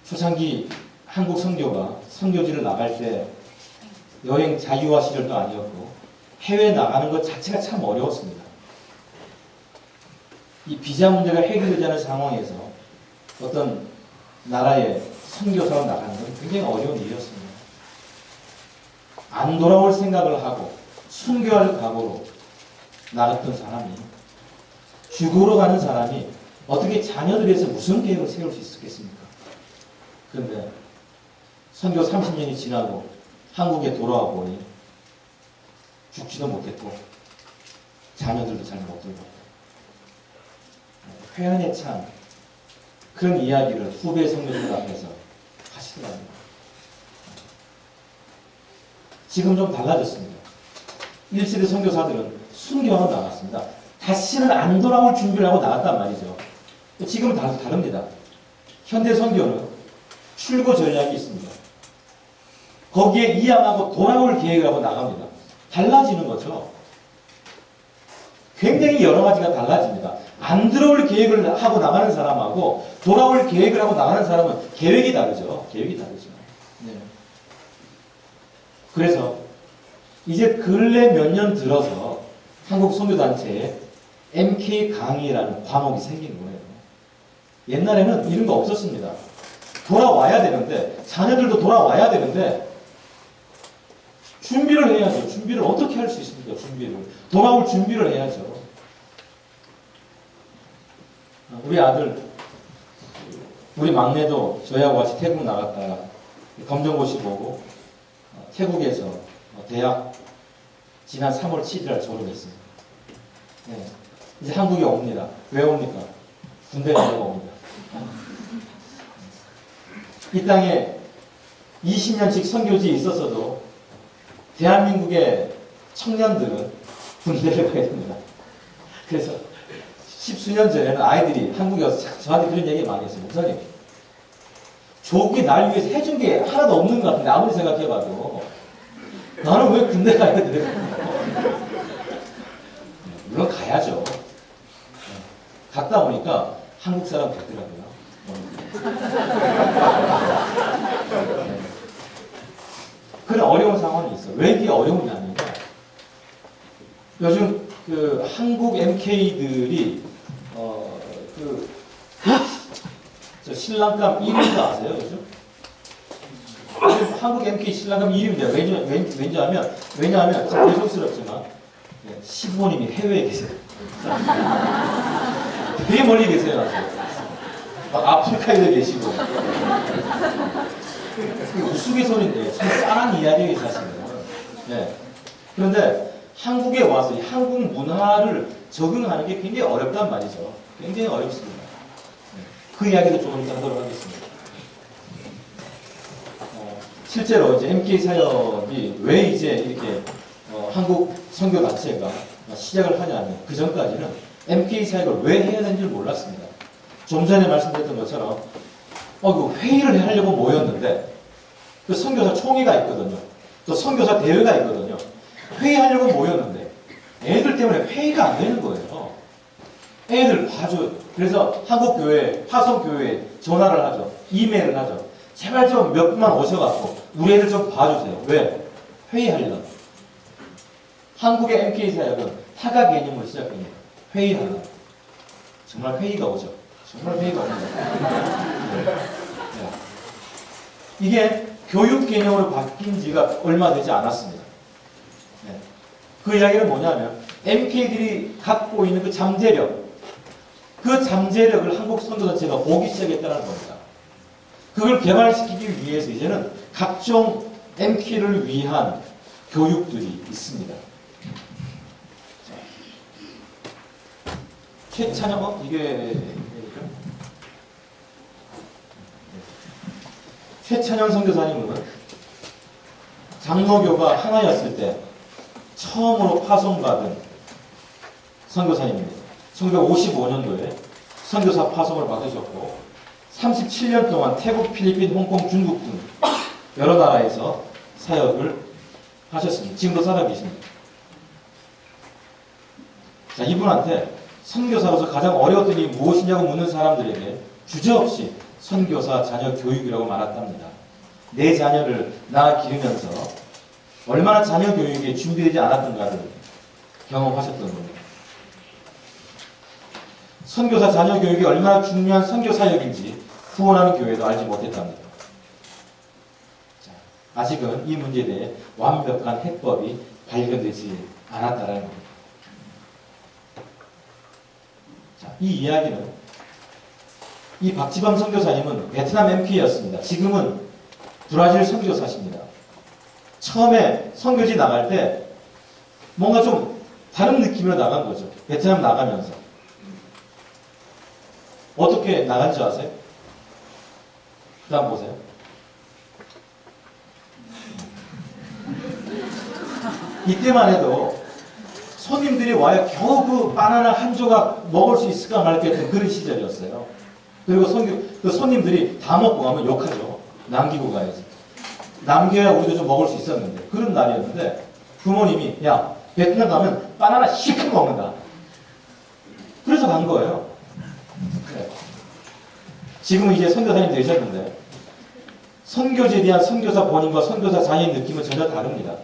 A: 초창기 한국 선교가 선교지를 나갈 때 여행 자유화 시절도 아니었고 해외 나가는 것 자체가 참 어려웠습니다. 이 비자 문제가 해결되지 않은 상황에서 어떤 나라에 선교사로 나가는 건 굉장히 어려운 일이었습니다. 안 돌아올 생각을 하고 순교할 각오로 나갔던 사람이, 죽으러 가는 사람이 어떻게 자녀들에 대해서 무슨 계획을 세울 수 있었겠습니까? 그런데 선교 30년이 지나고 한국에 돌아와 보니 죽지도 못했고 자녀들도 잘 못 돌보고 회한에 찬 그런 이야기를 후배 선교사들 앞에서 하시더랍니다. 지금 좀 달라졌습니다. 1세대 선교사들은 순교하고 나갔습니다. 다시는 안 돌아올 준비를 하고 나갔단 말이죠. 지금은 다릅니다. 현대 선교는 출고 전략이 있습니다. 거기에 이양하고 돌아올 계획을 하고 나갑니다. 달라지는 거죠. 굉장히 여러 가지가 달라집니다. 안 들어올 계획을 하고 나가는 사람하고 돌아올 계획을 하고 나가는 사람은 계획이 다르죠. 계획이 다르죠. 네. 그래서 이제 근래 몇 년 들어서 한국 선교단체에 MK 강의라는 과목이 생긴 거예요. 옛날에는 이런 거 없었습니다. 돌아와야 되는데, 자녀들도 돌아와야 되는데 준비를 해야죠. 준비를 어떻게 할 수 있습니까? 준비를. 돌아올 준비를 해야죠. 우리 아들, 우리 막내도 저희하고 같이 태국 나갔다가 검정고시 보고 태국에서 대학 지난 3월 7일 졸업했습니다. 네. 이제 한국에 옵니다. 왜 옵니까? 군대 가려고 옵니다. 이 땅에 20년씩 선교지에 있었어도 대한민국의 청년들은 군대를 가야 됩니다. 그래서 10수년 전에는 아이들이 한국에 와서 저한테 그런 얘기 많이 했어요. 목사님, 조국이 날 위해서 해준 게 하나도 없는 것 같은데, 아무리 생각해봐도 나는 왜 군대 가야 돼? 물론 가야죠. 갔다 보니까 한국 사람 됐더라고요. 그런 어려운 상황이 있어요. 왜 이게 어려우냐면, 요즘 그 한국 MK들이 저 신랑감 1위인 거 아세요? 요즘? 요즘 한국 MK 신랑감 1위입니다. 왜냐하면 참 죄송스럽지만 시부모님이 해외에 계세요. 되게 멀리 계세요. 막 아프리카에도 계시고. 우스갯소리인데 참 짠한 이야기예요, 사실은. 네. 그런데 한국에 와서 이 한국 문화를 적응하는 게 굉장히 어렵단 말이죠. 굉장히 어렵습니다. 네. 그 이야기도 조금 이따 하도록 하겠습니다. 실제로 이제 MK 사역이 왜 이제 이렇게 한국 선교단체가 시작을 하냐면, 그 전까지는 MK 사역을 왜 해야 되는지 몰랐습니다. 좀 전에 말씀드렸던 것처럼 그 회의를 하려고 모였는데, 그 선교사 총회가 있거든요. 또 선교사 대회가 있거든요. 회의하려고 모였는데 애들 때문에 회의가 안 되는 거예요. 애들 봐줘요. 그래서 한국교회, 화성교회에 전화를 하죠. 이메일을 하죠. 제발 좀 몇 분만 오셔갖고 우리 애들 좀 봐주세요. 왜? 회의하려고. 한국의 MK 사역은 타가 개념으로 시작됩니다. 회의하려고. 정말 회의가 오죠. 정말 회의가 옵니다. 네. 이게 교육 개념으로 바뀐 지가 얼마 되지 않았습니다. 네. 그 이야기는 뭐냐면 MK들이 갖고 있는 그 잠재력, 그 잠재력을 한국 선교단체가 보기 시작했다는 겁니다. 그걸 개발시키기 위해서 이제는 각종 MK를 위한 교육들이 있습니다. 최찬영, 이게 최찬영 선교사님은 장로교가 하나였을 때 처음으로 파송받은 선교사님입니다. 1955년도에 선교사 파송을 받으셨고 37년 동안 태국, 필리핀, 홍콩, 중국 등 여러 나라에서 사역을 하셨습니다. 지금도 살아 계십니다. 자, 이분한테 선교사로서 가장 어려웠던 일이 무엇이냐고 묻는 사람들에게 주저없이 선교사 자녀 교육이라고 말했답니다. 내 자녀를 낳아 기르면서 얼마나 자녀 교육에 준비되지 않았던가를 경험하셨던 겁니다. 선교사 자녀 교육이 얼마나 중요한 선교 사역인지 후원하는 교회도 알지 못했답니다. 자, 아직은 이 문제에 대해 완벽한 해법이 발견되지 않았다는 겁니다. 자, 이 이야기는 이 박지범 선교사님은 베트남 MP였습니다. 지금은 브라질 선교사십니다. 처음에 선교지 나갈 때 뭔가 좀 다른 느낌으로 나간 거죠. 베트남 나가면서. 어떻게 나간 줄 아세요? 그 다음 보세요. 이때만 해도 손님들이 와야 겨우 그 바나나 한 조각 먹을 수 있을까 말까 했던 그런 시절이었어요. 그리고 그 손님들이 다 먹고 가면 욕하죠. 남기고 가야지. 남겨야 우리도 좀 먹을 수 있었는데 그런 날이었는데 부모님이 야 베트남 가면 바나나 시큼 먹는다. 그래서 간 거예요. 네. 지금은 이제 선교사님 되셨는데 선교지에 대한 선교사 본인과 선교사 자녀의 느낌은 전혀 다릅니다.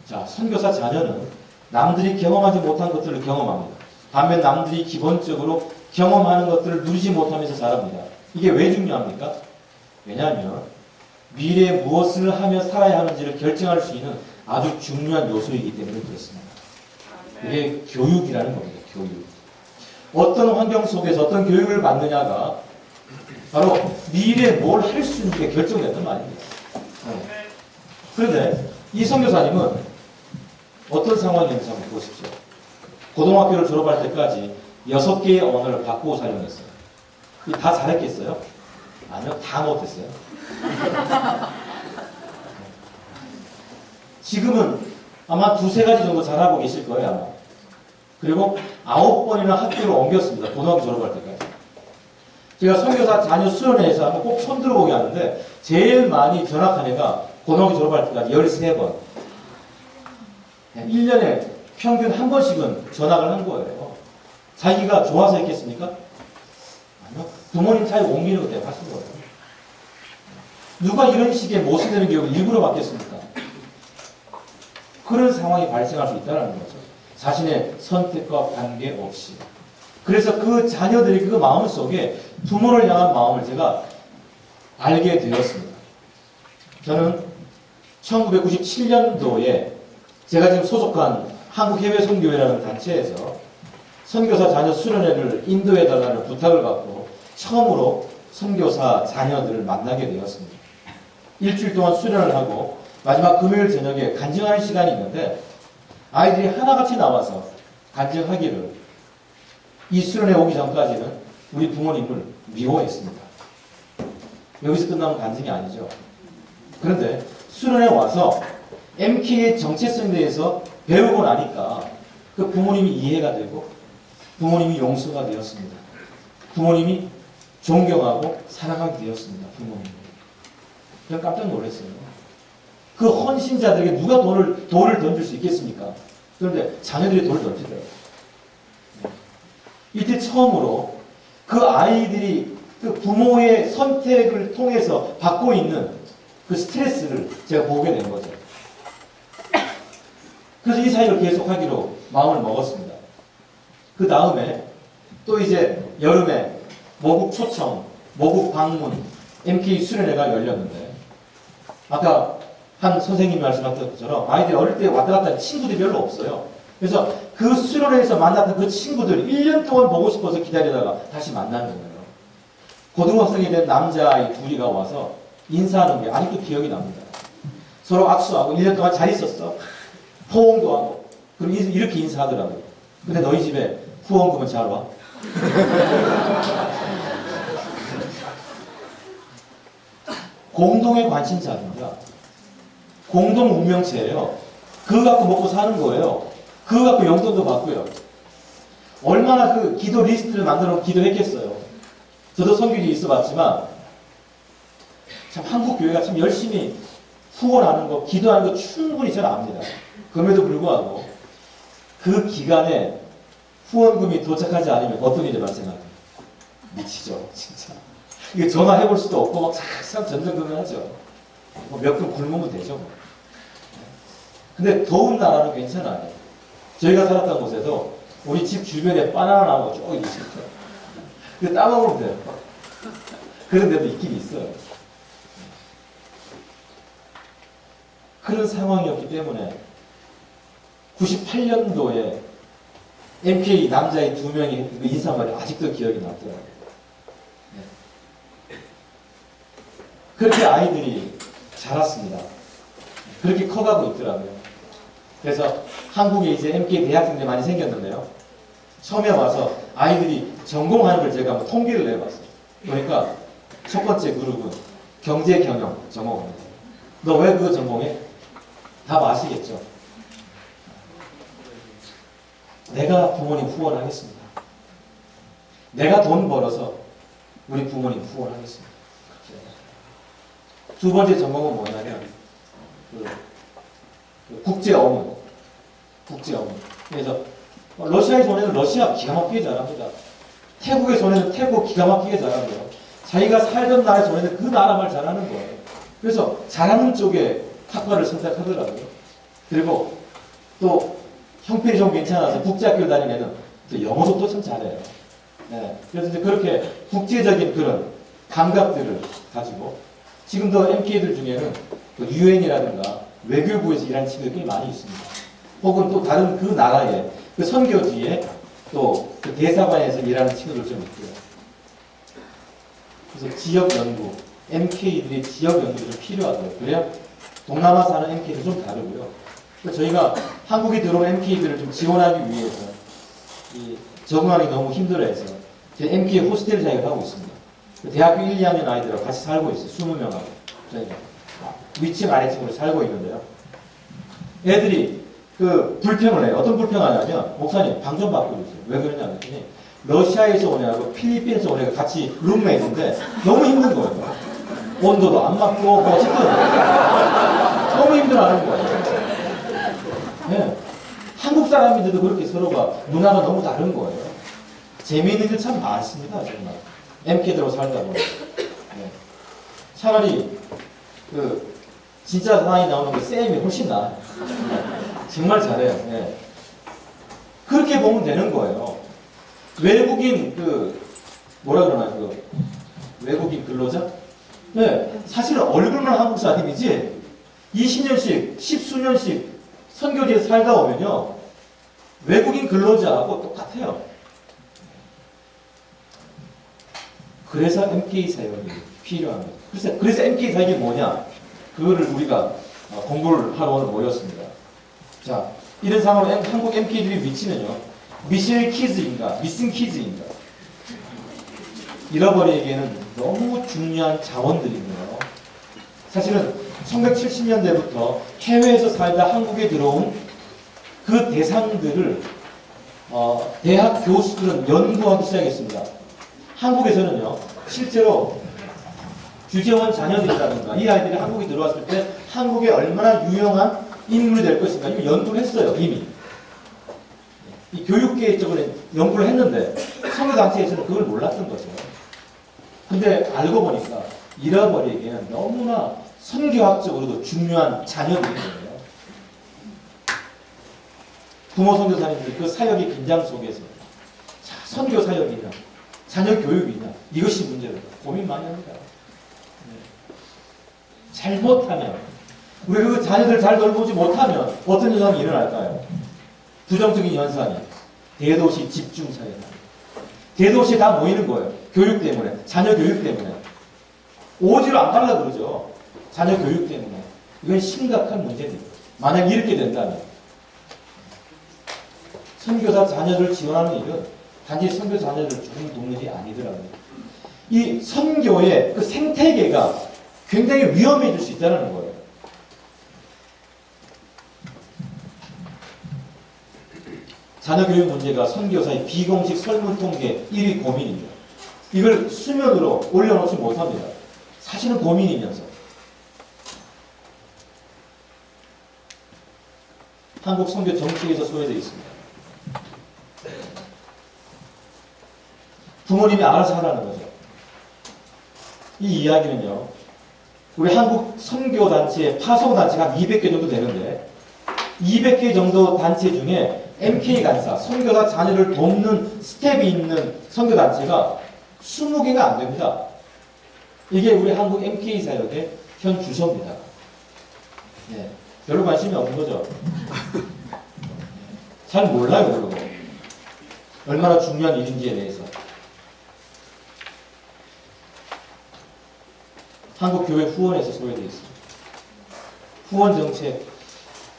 A: 자, 선교사 자녀는 남들이 경험하지 못한 것들을 경험합니다. 반면 남들이 기본적으로 경험하는 것들을 누리지 못하면서 자랍니다. 이게 왜 중요합니까? 왜냐하면 미래에 무엇을 하며 살아야 하는지를 결정할 수 있는 아주 중요한 요소이기 때문에 그렇습니다. 이게 교육이라는 겁니다. 교육. 어떤 환경 속에서 어떤 교육을 받느냐가 바로 미래에 뭘 할 수 있는 게 결정된단 말입니다. 그런데 이 선교사님은 어떤 상황이었는지 한번 보십시오. 고등학교를 졸업할 때까지 6개의 언어를 바꾸고 사용했어요. 다 잘했겠어요? 아니요, 다 못했어요. 지금은 아마 2-3가지 정도 잘하고 계실 거예요, 아마. 그리고 9번이나 학교를 옮겼습니다. 고등학교 졸업할 때까지. 제가 선교사 자녀 수련회에서 한번 꼭 손 들어보게 하는데 제일 많이 전학한 애가 고등학교 졸업할 때까지 13번. 1년에 평균 한 번씩은 전학을 한 거예요. 자기가 좋아서 했겠습니까? 아니요. 부모님 사이 옮기는 것 때문에 하신 거예요. 누가 이런 식의 모순되는 교육을 일부러 받겠습니까? 그런 상황이 발생할 수 있다는 거죠. 자신의 선택과 관계없이. 그래서 그 자녀들이 그 마음 속에 부모를 향한 마음을 제가 알게 되었습니다. 저는 1997년도에 제가 지금 소속한 한국해외선교회라는 단체에서 선교사 자녀 수련회를 인도해달라는 부탁을 받고 처음으로 선교사 자녀들을 만나게 되었습니다. 일주일 동안 수련을 하고 마지막 금요일 저녁에 간증하는 시간이 있는데 아이들이 하나같이 나와서 간증하기를 이 수련회 오기 전까지는 우리 부모님을 미워했습니다. 여기서 끝나면 간증이 아니죠. 그런데 수련회 와서 MK의 정체성에 대해서 배우고 나니까 그 부모님이 이해가 되고 부모님이 용서가 되었습니다. 부모님이 존경하고 사랑하게 되었습니다. 부모님을. 그냥 깜짝 놀랐어요. 그 헌신자들에게 누가 돌을 던질 수 있겠습니까? 그런데 자녀들이 돌을 던지더라고요. 이때 처음으로 그 아이들이 그 부모의 선택을 통해서 받고 있는 그 스트레스를 제가 보게 된 거죠. 그래서 이 사역을 계속하기로 마음을 먹었습니다. 그 다음에 또 이제 여름에 모국 초청, 모국 방문, MK 수련회가 열렸는데 아까 한 선생님이 말씀하셨던 것처럼 아이들이 어릴 때 왔다 갔다 하는 친구들이 별로 없어요. 그래서 그 수련회에서 만났던 그 친구들 1년 동안 보고 싶어서 기다리다가 다시 만나는 거예요. 고등학생이 된 남자아이 둘이가 와서 인사하는 게 아직도 기억이 납니다. 서로 악수하고 1년 동안 잘 있었어. 포옹도 하고. 그리고 이렇게 인사하더라고요. 근데 너희 집에 후원금은 잘 와? 공동의 관심사입니다. 공동 운명체예요. 그거 갖고 먹고 사는 거예요. 그거 갖고 용돈도 받고요. 얼마나 그 기도 리스트를 만들어 놓고 기도했겠어요. 저도 선교지에 있어봤지만 참 한국 교회가 참 열심히 후원하는 거, 기도하는 거 충분히 저는 압니다. 그럼에도 불구하고 그 기간에 후원금이 도착하지 않으면 어떤 일이 발생할까요? 미치죠, 진짜. 이게 전화해볼 수도 없고 막 참 전전긍긍하죠. 뭐 몇 분 굶으면 되죠. 뭐. 근데 더운 나라는 괜찮아요. 저희가 살았던 곳에도 우리 집 주변에 바나나 나무가 쭉 있어요. 근데 따먹으면 돼요. 그런 데도 있긴 있어요. 그런 상황이었기 때문에 98년도에 MK 남자의 2명이 그 인사말이 아직도 기억이 났더라고요. 그렇게 아이들이 자랐습니다. 그렇게 커가고 있더라고요. 그래서 한국에 이제 MK 대학생들이 많이 생겼는데요. 처음에 와서 아이들이 전공하는 걸 제가 한번 통계를 내봤어요. 그러니까 첫 번째 그룹은 경제 경영 전공합니다. 너 왜 그거 전공해? 답 아시겠죠? 내가 부모님 후원하겠습니다. 내가 돈 벌어서 우리 부모님 후원하겠습니다. 두 번째 전공은 뭐냐면 국제어문. 국제어문. 그래서 러시아의 손에는 러시아 기가 막히게 잘합니다. 태국의 손에는 태국 기가 막히게 잘하고요. 자기가 살던 나라의 손에는 그 나라말 잘하는 거예요. 그래서 잘하는 쪽에 학과를 선택하더라고요. 그리고 또 형편이 좀 괜찮아서 국제학교를 다니는 애는 또 영어도 또 참 잘해요. 네. 그래서 이제 그렇게 국제적인 그런 감각들을 가지고 지금도 MK들 중에는 UN이라든가 외교부에서 일하는 친구들이 꽤 많이 있습니다. 혹은 또 다른 그 나라의 그 선교지에 또 그 대사관에서 일하는 친구들 좀 있고요. 그래서 지역 연구, MK들이 지역 연구가 좀 필요하더라고요. 그래야 동남아 사는 MK들 좀 다르고요. 그래서 저희가 한국에 들어온 MK들을 좀 지원하기 위해서 이 적응하기 너무 힘들어해서 MK 호스텔 자격을 하고 있습니다. 대학교 1, 2학년 아이들하고 같이 살고 있어요. 20명하고 저희가 위층 아래층으로 살고 있는데요. 애들이 그 불평을 해요. 어떤 불평하냐면 목사님 방 좀 바꿔주세요. 왜 그러냐 그랬더니 러시아에서 오냐고 필리핀에서 오냐고 같이 룸메이트인데 너무 힘든 거예요. 온도도 안 맞고 뭐 어쨌든 너무 힘들어하는 거예요. 네. 한국 사람인데도 그렇게 서로가 문화가 너무 다른 거예요. 재미있는 게 참 많습니다. 정말 MK들하고 살다 보면 네. 차라리 그 진짜 상황이 나오는 게 쌤이 훨씬 나아요. 정말 잘해요. 네. 그렇게 보면 되는 거예요. 외국인 그 뭐라 그러나 그 외국인 근로자? 네. 사실은 얼굴만 한국 사람이지 20년씩 10수년씩 선교지에 살다 오면요 외국인 근로자하고 똑같아요. 그래서 MK 사역이 필요합니다. 그래서 MK 사역이 뭐냐? 그거를 우리가 공부를 하러 오늘 모였습니다. 자, 이런 상황으로 한국 MK들이 미치면요. 미션 키즈인가, 미싱 키즈인가. 잃어버리기에는 너무 중요한 자원들이고요. 사실은 1970년대부터 해외에서 살다 한국에 들어온 그 대상들을 대학 교수들은 연구하기 시작했습니다. 한국에서는요, 실제로 주재원 자녀들이라든가 이 아이들이 한국에 들어왔을 때 한국에 얼마나 유용한 인물이 될 것인가 이미 연구를 했어요. 이미 이 교육계 쪽으로 연구를 했는데 선교단체에서는 그걸 몰랐던 거죠. 근데 알고 보니까 잃어버리기에는 너무나 선교학적으로도 중요한 자녀들인 거예요. 부모 선교사님들 그 사역의 긴장 속에서 선교 사역이냐 자녀 교육이냐 이것이 문제로 고민 많이 합니다. 잘못하면 우리 그 자녀들 잘 돌보지 못하면 어떤 현상이 일어날까요? 부정적인 현상이 대도시 집중 사회다. 대도시에 다 모이는 거예요. 교육 때문에, 자녀 교육 때문에. 오지로 안 가려고 그러죠. 자녀 교육 때문에. 이건 심각한 문제입니다. 만약 이렇게 된다면 선교사 자녀들 지원하는 일은 단지 선교사 자녀들 조금 돕는 일이 아니더라고요. 이 선교의 그 생태계가 굉장히 위험해질 수 있다는 거예요. 자녀교육 문제가 선교사의 비공식 설문 통계 1위 고민입니다. 이걸 수면으로 올려놓지 못합니다. 사실은 고민이면서. 한국 선교 정책에서 소외되어 있습니다. 부모님이 알아서 하라는 거죠. 이 이야기는요, 우리 한국 선교단체, 파송단체가 한 200개 정도 되는데, 200개 정도 단체 중에 MK 간사, 선교사 자녀를 돕는 스텝이 있는 선교단체가 20개가 안 됩니다. 이게 우리 한국 MK 사역의 현 주소입니다. 네, 별로 관심이 없는 거죠. 잘 몰라요, 그런 거. 얼마나 중요한 일인지에 대해서. 한국교회 후원에서 소외되어 있습니다. 후원 정책,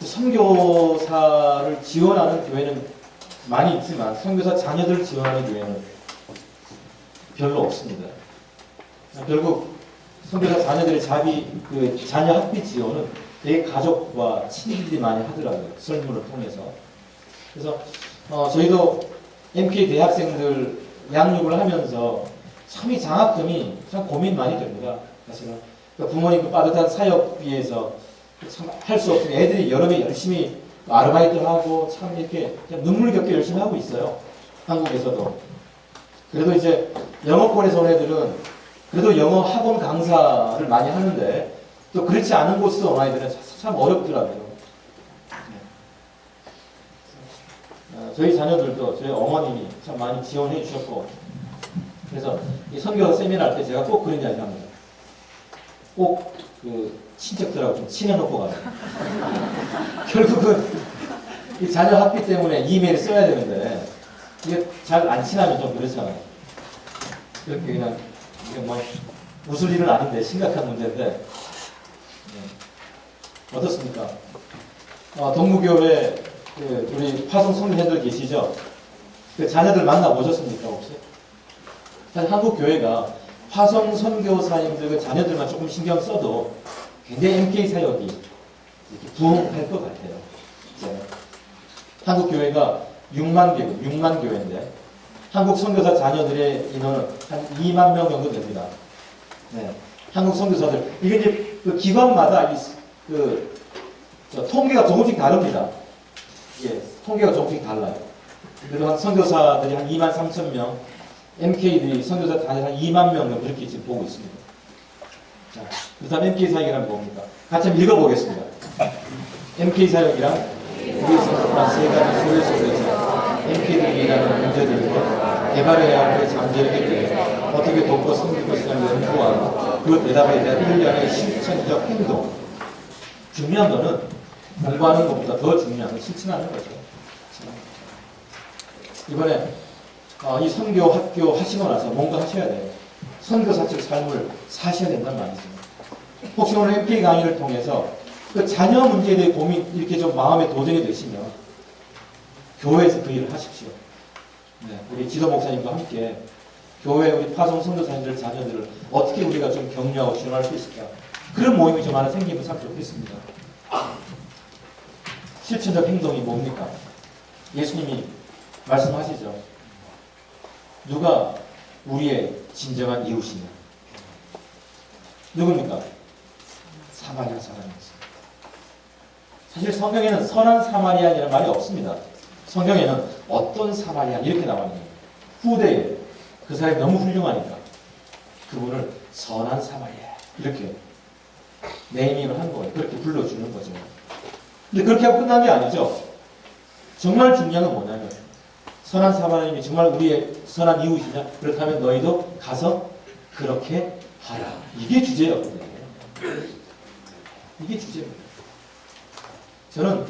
A: 선교사를 지원하는 교회는 많이 있지만 선교사 자녀들 지원하는 교회는 별로 없습니다. 결국 선교사 자녀들의 자녀 학비 지원은 되게 가족과 친구들이 많이 하더라고요. 설문을 통해서. 그래서 저희도 MK 대학생들 양육을 하면서 참 이 장학금이 참 고민 많이 됩니다. 사실은 그러니까 부모님 그 빠듯한 사역비에서 참 할 수 없으니 애들이 여름에 열심히 아르바이트하고 참 이렇게 그냥 눈물겹게 열심히 하고 있어요. 한국에서도. 그래도 이제 영어권에서 온 애들은 그래도 영어 학원 강사를 많이 하는데 또 그렇지 않은 곳에서 온 아이들은 참 어렵더라고요. 저희 자녀들도 저희 어머님이 참 많이 지원해 주셨고 그래서 이 선교 세미나 할 때 제가 꼭 그런 이야기 합니다. 꼭 그 친척들하고 좀 친해놓고 가요. 결국은 이 자녀 학비 때문에 이메일 써야 되는데 이게 잘 안 친하면 좀 그렇잖아요. 이렇게 그냥 이게 뭐 웃을 일은 아닌데 심각한 문제인데 네. 어떻습니까? 동무교회 그 우리 파송 성도님들 계시죠? 그 자녀들 만나보셨습니까 혹시? 사실 한국 교회가 화성 선교사님들 그 자녀들만 조금 신경 써도 굉장히 MK 사역이 이렇게 부흥할 것 같아요. 네. 한국 교회가 6만 교회인데 한국 선교사 자녀들의 인원은 한 2만 명 정도 됩니다. 네. 한국 선교사들 이게 이제 그 기관마다 통계가 조금씩 다릅니다. 예, 통계가 조금씩 달라요. 그래도 선교사들이 한 2만 3천 명, MK들이 선교사 단위 한 2만 명 그렇게 지금 보고 있습니다. 자, 그다음 MK 사역이란 뭡니까? 같이 한번 읽어보겠습니다. MK 사역이란 우리 선교사 세 가지 소외 속에서 MK들이 일하는 문제들과 개발해야 할 그 잠재력에 대해 어떻게 돕고 섬길 것이냐를 연구하고 그 대답에 대한 일련의 실천적 행동. 중요한 거는 공부하는 것보다 더 중요한 건 실천하는 거죠. 이번에 이 선교 학교 하시고 나서 뭔가 하셔야 돼요. 선교사적 삶을 사셔야 된다는 말이죠. 혹시 오늘 MK 강의를 통해서 그 자녀 문제에 대해 고민 이렇게 좀 마음에 도전이 되시면 교회에서 그 일을 하십시오. 네, 우리 지도 목사님과 함께 교회 우리 파송 선교사님들 자녀들을 어떻게 우리가 좀 격려하고 지원할 수 있을까? 그런 모임이 좀 하나 생기면 참 좋겠습니다. 실천적 행동이 뭡니까? 예수님이 말씀하시죠. 누가 우리의 진정한 이웃이냐? 누굽니까? 사마리아 사람이었습니다. 사실 성경에는 선한 사마리아인이라는 말이 없습니다. 성경에는 어떤 사마리아 이렇게 나와 있는 거예요. 후대에 그 사람이 너무 훌륭하니까 그분을 선한 사마리아 이렇게 네이밍을 한 거예요. 그렇게 불러주는 거죠. 근데 그렇게 하고 끝난 게 아니죠. 정말 중요한 건 뭐냐면 선한 사마리아인이 정말 우리의 선한 이웃이냐? 그렇다면 너희도 가서 그렇게 하라. 이게 주제였거든요. 이게 주제입니다. 저는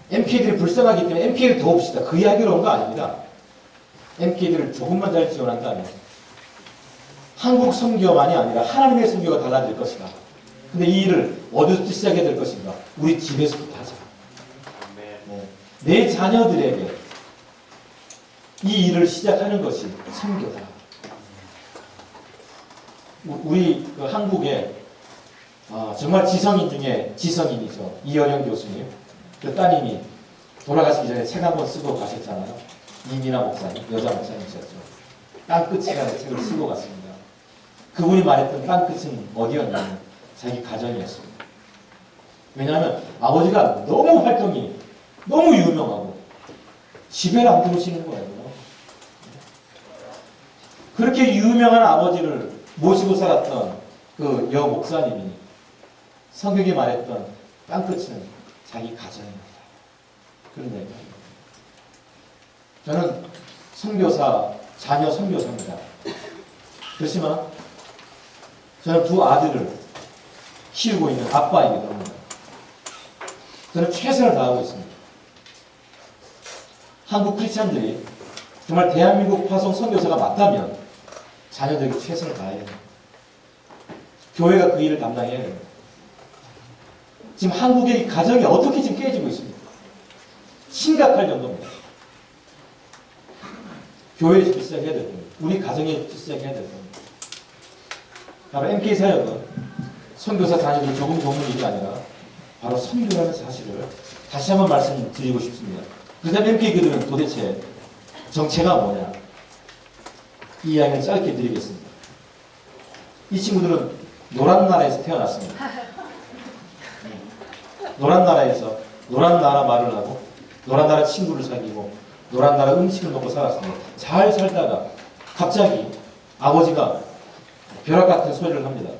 A: MK들이 불쌍하기 때문에 MK를 도웁시다. 그 이야기로 온 거 아닙니다. MK들을 조금만 잘 지원한다면 한국 선교만이 아니라 하나님의 선교가 달라질 것이다. 근데 이 일을 어디서부터 시작해야 될 것인가? 우리 집에서부터 하자. 네. 내 자녀들에게 이 일을 시작하는 것이 선교다. 우리 그 한국에 정말 지성인 중에 지성인이죠. 이어령 교수님. 그 따님이 돌아가시기 전에 책 한 권 쓰고 가셨잖아요. 이민아 목사님, 여자 목사님이셨죠. 땅끝이라는 책을 쓰고 갔습니다. 그분이 말했던 땅끝은 어디였냐면 자기 가정이었습니다. 왜냐하면 아버지가 너무 활동이 너무 유명하고 집에를 안 들어오시는 거예요. 그렇게 유명한 아버지를 모시고 살았던 그 여 목사님이 성경에 말했던 땅끝은 자기 가정입니다. 그런 얘기입니다. 저는 선교사, 자녀 선교사입니다. 그렇지만 저는 두 아들을 키우고 있는 아빠이기도 합니다. 저는 최선을 다하고 있습니다. 한국 크리스찬들이 정말 대한민국 파송 선교사가 맞다면 자녀들에게 최선을 다해야 됩니다. 교회가 그 일을 담당해야 됩니다. 지금 한국의 가정이 어떻게 지금 깨지고 있습니까? 심각할 정도입니다. 교회에서 시작해야 될 겁니다. 우리 가정에서 시작해야 될 겁니다. 바로 MK 사역은 선교사 자녀들을 조금 돕는 일이 아니라 바로 선교라는 사실을 다시 한번 말씀드리고 싶습니다. 그다음 MK 그들은 도대체 정체가 뭐냐? 이 이야기를 짧게 드리겠습니다. 이 친구들은 노란 나라에서 태어났습니다. 노란 나라에서 노란 나라 말을 하고 노란 나라 친구를 사귀고 노란 나라 음식을 먹고 살았습니다. 잘 살다가 갑자기 아버지가 벼락 같은 소리를 합니다.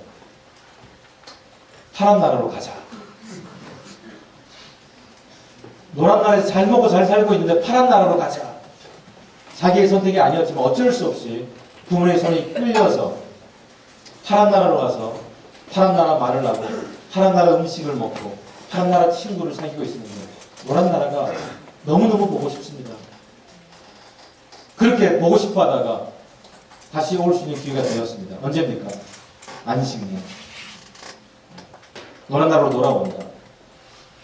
A: 파란 나라로 가자. 노란 나라에서 잘 먹고 잘 살고 있는데 파란 나라로 가자. 자기의 선택이 아니었지만 어쩔 수 없이 부모의 손이 끌려서 파란 나라로 가서 파란 나라 말을 하고 파란 나라 음식을 먹고 파란 나라 친구를 사귀고 있습니다. 노란 나라가 너무너무 보고 싶습니다. 그렇게 보고 싶어 하다가 다시 올 수 있는 기회가 되었습니다. 언제입니까? 안식년. 노란 나라로 돌아옵니다.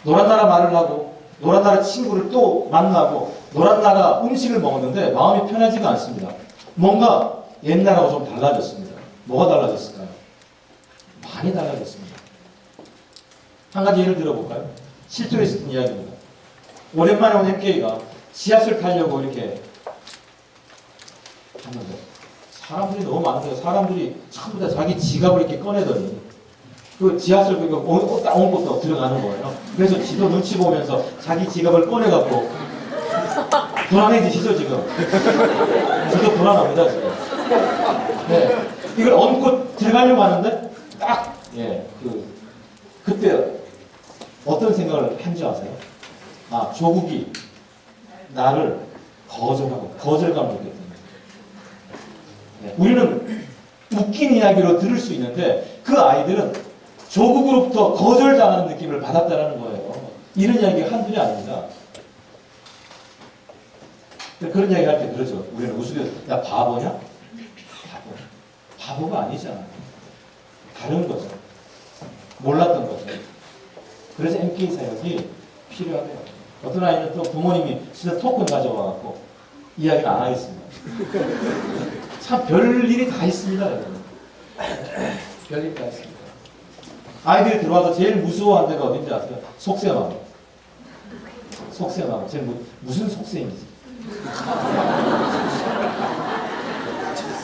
A: 노란 나라 말을 하고 노란 나라 친구를 또 만나고 노란 나라 음식을 먹었는데 마음이 편하지가 않습니다. 뭔가 옛날하고 좀 달라졌습니다. 뭐가 달라졌을까요? 많이 달라졌습니다. 한 가지 예를 들어볼까요? 실제로 있었던 이야기입니다. 오랜만에 온 MK가 지하철 타려고 이렇게 갔는데 사람들이 너무 많은데 사람들이 전부 다 자기 지갑을 이렇게 꺼내더니 그 지하철 그거 옹것도 들어가는 거예요. 그래서 지도 눈치 보면서 자기 지갑을 꺼내갖고 불안해지시죠 지금? 저도 불안합니다 지금. 네, 이걸 얹고 들어가려고 하는데 딱 그때 어떤 생각을 한지 아세요? 아, 조국이 나를 거절하고 거절감을 느꼈던 거예요. 네, 우리는 웃긴 이야기로 들을 수 있는데 그 아이들은 조국으로부터 거절당하는 느낌을 받았다는 거예요. 이런 이야기가 한둘이 아닙니다. 그런 이야기 할 때 그러죠. 우리는 우스갯 야 바보냐? 바보가 아니잖아. 다른 거죠. 몰랐던 거죠. 그래서 MK 사역이 필요하대요. 어떤 아이는 또 부모님이 진짜 토큰 가져와갖고 이야기를 안 하겠습니다. 참 별일이 다 있습니다. 여러분. 별일이 다 있습니다. 아이들이 들어와서 제일 무서워한 데가 어딘지 아세요? 속셈하고. 속셈하고. 제일 무슨 속셈이지?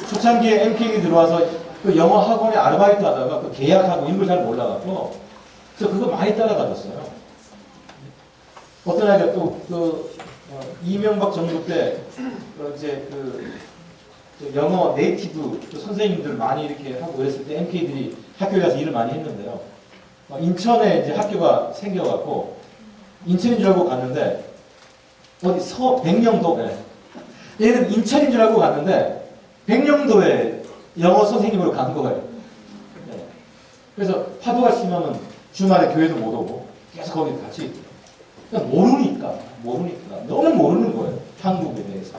A: 초창기에 MK가 들어와서 그 영어 학원에 아르바이트 하다가 그 계약하고 인물 잘 몰라갖고 저 그거 많이 따라가졌어요. 어떤 아이가 또 이명박 정부 때 이제 영어 네이티브 선생님들 많이 이렇게 하고 그랬을 때 MK들이 학교에 가서 일을 많이 했는데요. 인천에 이제 학교가 생겨갖고 인천인 줄 알고 갔는데 어디 백령도에 얘는 인천인 줄 알고 갔는데 백령도에 영어 선생님으로 간 거예요. 네. 그래서 파도가 심하면 주말에 교회도 못 오고 계속 거기 같이 있고 그냥 모르니까 너무 모르는 거예요. 한국에 대해서.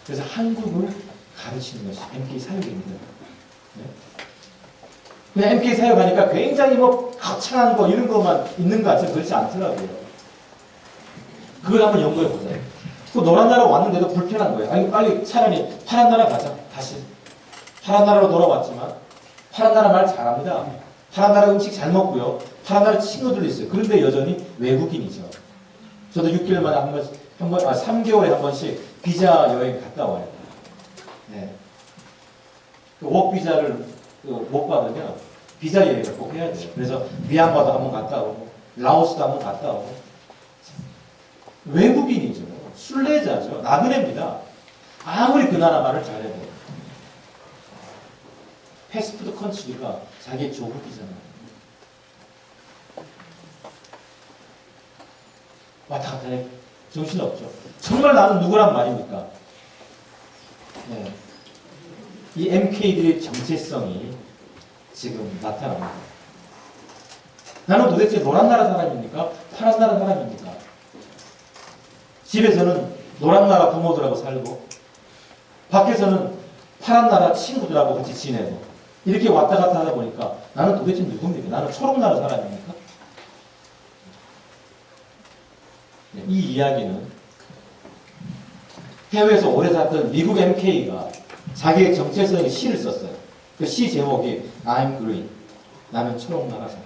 A: 그래서 한국을 가르치는 것이 MK 사역입니다. 네? 그냥 MK 사역하니까 굉장히 뭐 거창한 거 이런 것만 있는 것 같지만 그렇지 않더라고요. 그걸 한번 연구해 보자. 또 노란 나라 왔는데도 불편한 거예요. 아니 빨리 차라리 파란 나라 가자. 다시 파란 나라로 돌아왔지만 파란 나라 말 잘합니다. 파란 나라 음식 잘 먹고요. 파란 나라 친구들 있어요. 그런데 여전히 외국인이죠. 저도 6개월 만에 한 번씩, 3개월에 한 번씩 비자 여행 갔다 와요. 네. 그 웍 비자를 못 받으면 비자 여행을 꼭 해야 돼요. 그래서 미얀마도 한번 갔다 오고, 라오스도 한번 갔다 오고. 외국인이죠. 순례자죠. 나그네입니다. 아무리 그 나라 말을 잘해도. 패스트푸드 컨트리가 자기 조국이잖아요. 왔다 갔다 해. 정신없죠. 정말 나는 누구란 말입니까? 네. 이 MK들의 정체성이 지금 나타납니다. 나는 도대체 노란 나라 사람입니까? 파란 나라 사람입니까? 집에서는 노란 나라 부모들하고 살고 밖에서는 파란 나라 친구들하고 같이 지내고 이렇게 왔다 갔다 하다 보니까 나는 도대체 누굽니까? 나는 초록 나라 사람입니까? 네, 이 이야기는 해외에서 오래 살았던 미국 MK가 자기의 정체성의 시를 썼어요. 그 시 제목이 I'm green. 나는 초록 나라 사람.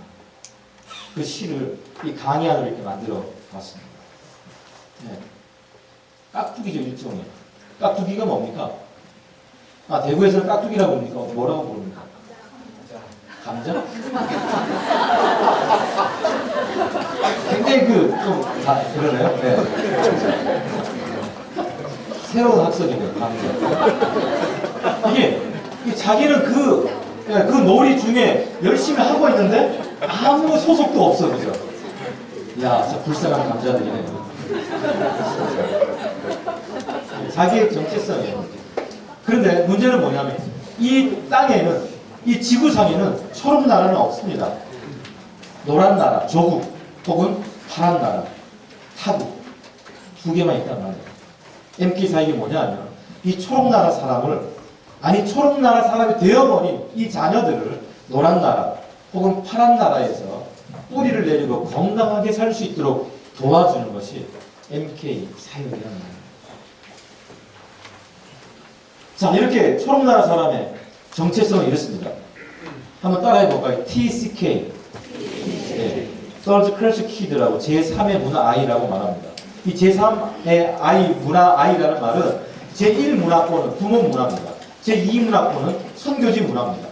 A: 그 시를 이 강의 안으로 이렇게 만들어 봤습니다. 네. 깍두기죠, 일종의. 깍두기가 뭡니까? 아, 대구에서는 깍두기라고 부릅니까? 뭐라고 부릅니까? 감자? 굉장히 그러네요. 네. 새로운 학설이네요, 감자. 이게 자기는 그 놀이 중에 열심히 하고 있는데 아무 소속도 없어, 그죠? 야, 진짜 불쌍한 감자들이네. 자기의 정체성이에요. 그런데 문제는 뭐냐면 이 땅에는, 이 지구상에는 초록 나라는 없습니다. 노란 나라, 조국 혹은 파란 나라, 타국 두 개만 있단 말이에요. MK 사역이 뭐냐면 이 초록 나라 사람을, 아니 초록 나라 사람이 되어버린 이 자녀들을 노란 나라 혹은 파란 나라에서 뿌리를 내리고 건강하게 살 수 있도록 도와주는 것이 MK 사역이라는 거예요. 자, 이렇게 초록나라 사람의 정체성은 이렇습니다. 한번 따라해 볼까요? TCK. 네. Third Class Kid라고 제3의 문화 I라고 말합니다. 이 제3의 I, 문화 I라는 말은 제1 문화권은 부모 문화입니다. 제2 문화권은 선교지 문화입니다.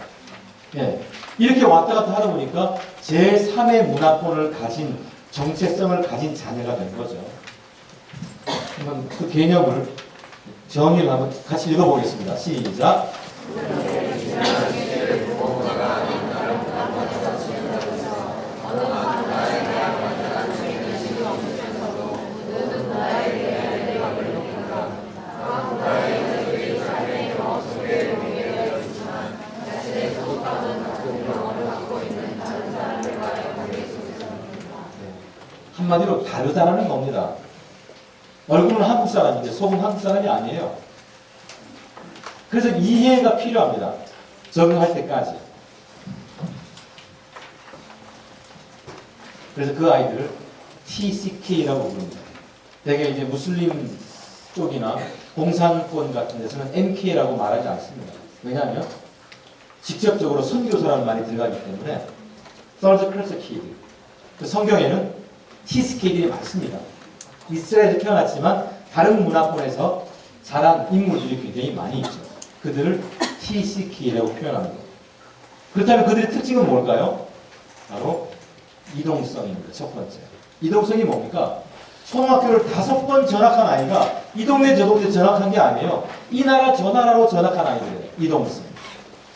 A: 네. 이렇게 왔다 갔다 하다 보니까 제3의 문화권을 가진, 정체성을 가진 자녀가 된 거죠. 한번 그 개념을 정의를 한번 같이 읽어보겠습니다. 시작. 한마디로 다르다라는 겁니다. 얼굴은 한국 사람인데 속은 한국 사람이 아니에요. 그래서 이해가 필요합니다. 적응할 때까지. 그래서 그 아이들을 TCK라고 부릅니다. 대개 이제 무슬림 쪽이나 공산권 같은 데서는 MK라고 말하지 않습니다. 왜냐하면 직접적으로 선교사라는 말이 들어가기 때문에 Third Class Kid. 그 성경에는 TCK들이 많습니다. 이스라엘에 태어났지만 다른 문화권에서 자란 인물들이 굉장히 많이 있죠. 그들을 TCK라고 표현합니다. 그렇다면 그들의 특징은 뭘까요? 바로 이동성입니다. 첫 번째. 이동성이 뭡니까? 초등학교를 5번 전학한 아이가 이 동네 저 동네 전학한 게 아니에요. 이 나라 저 나라로 전학한 아이들이에요. 이동성.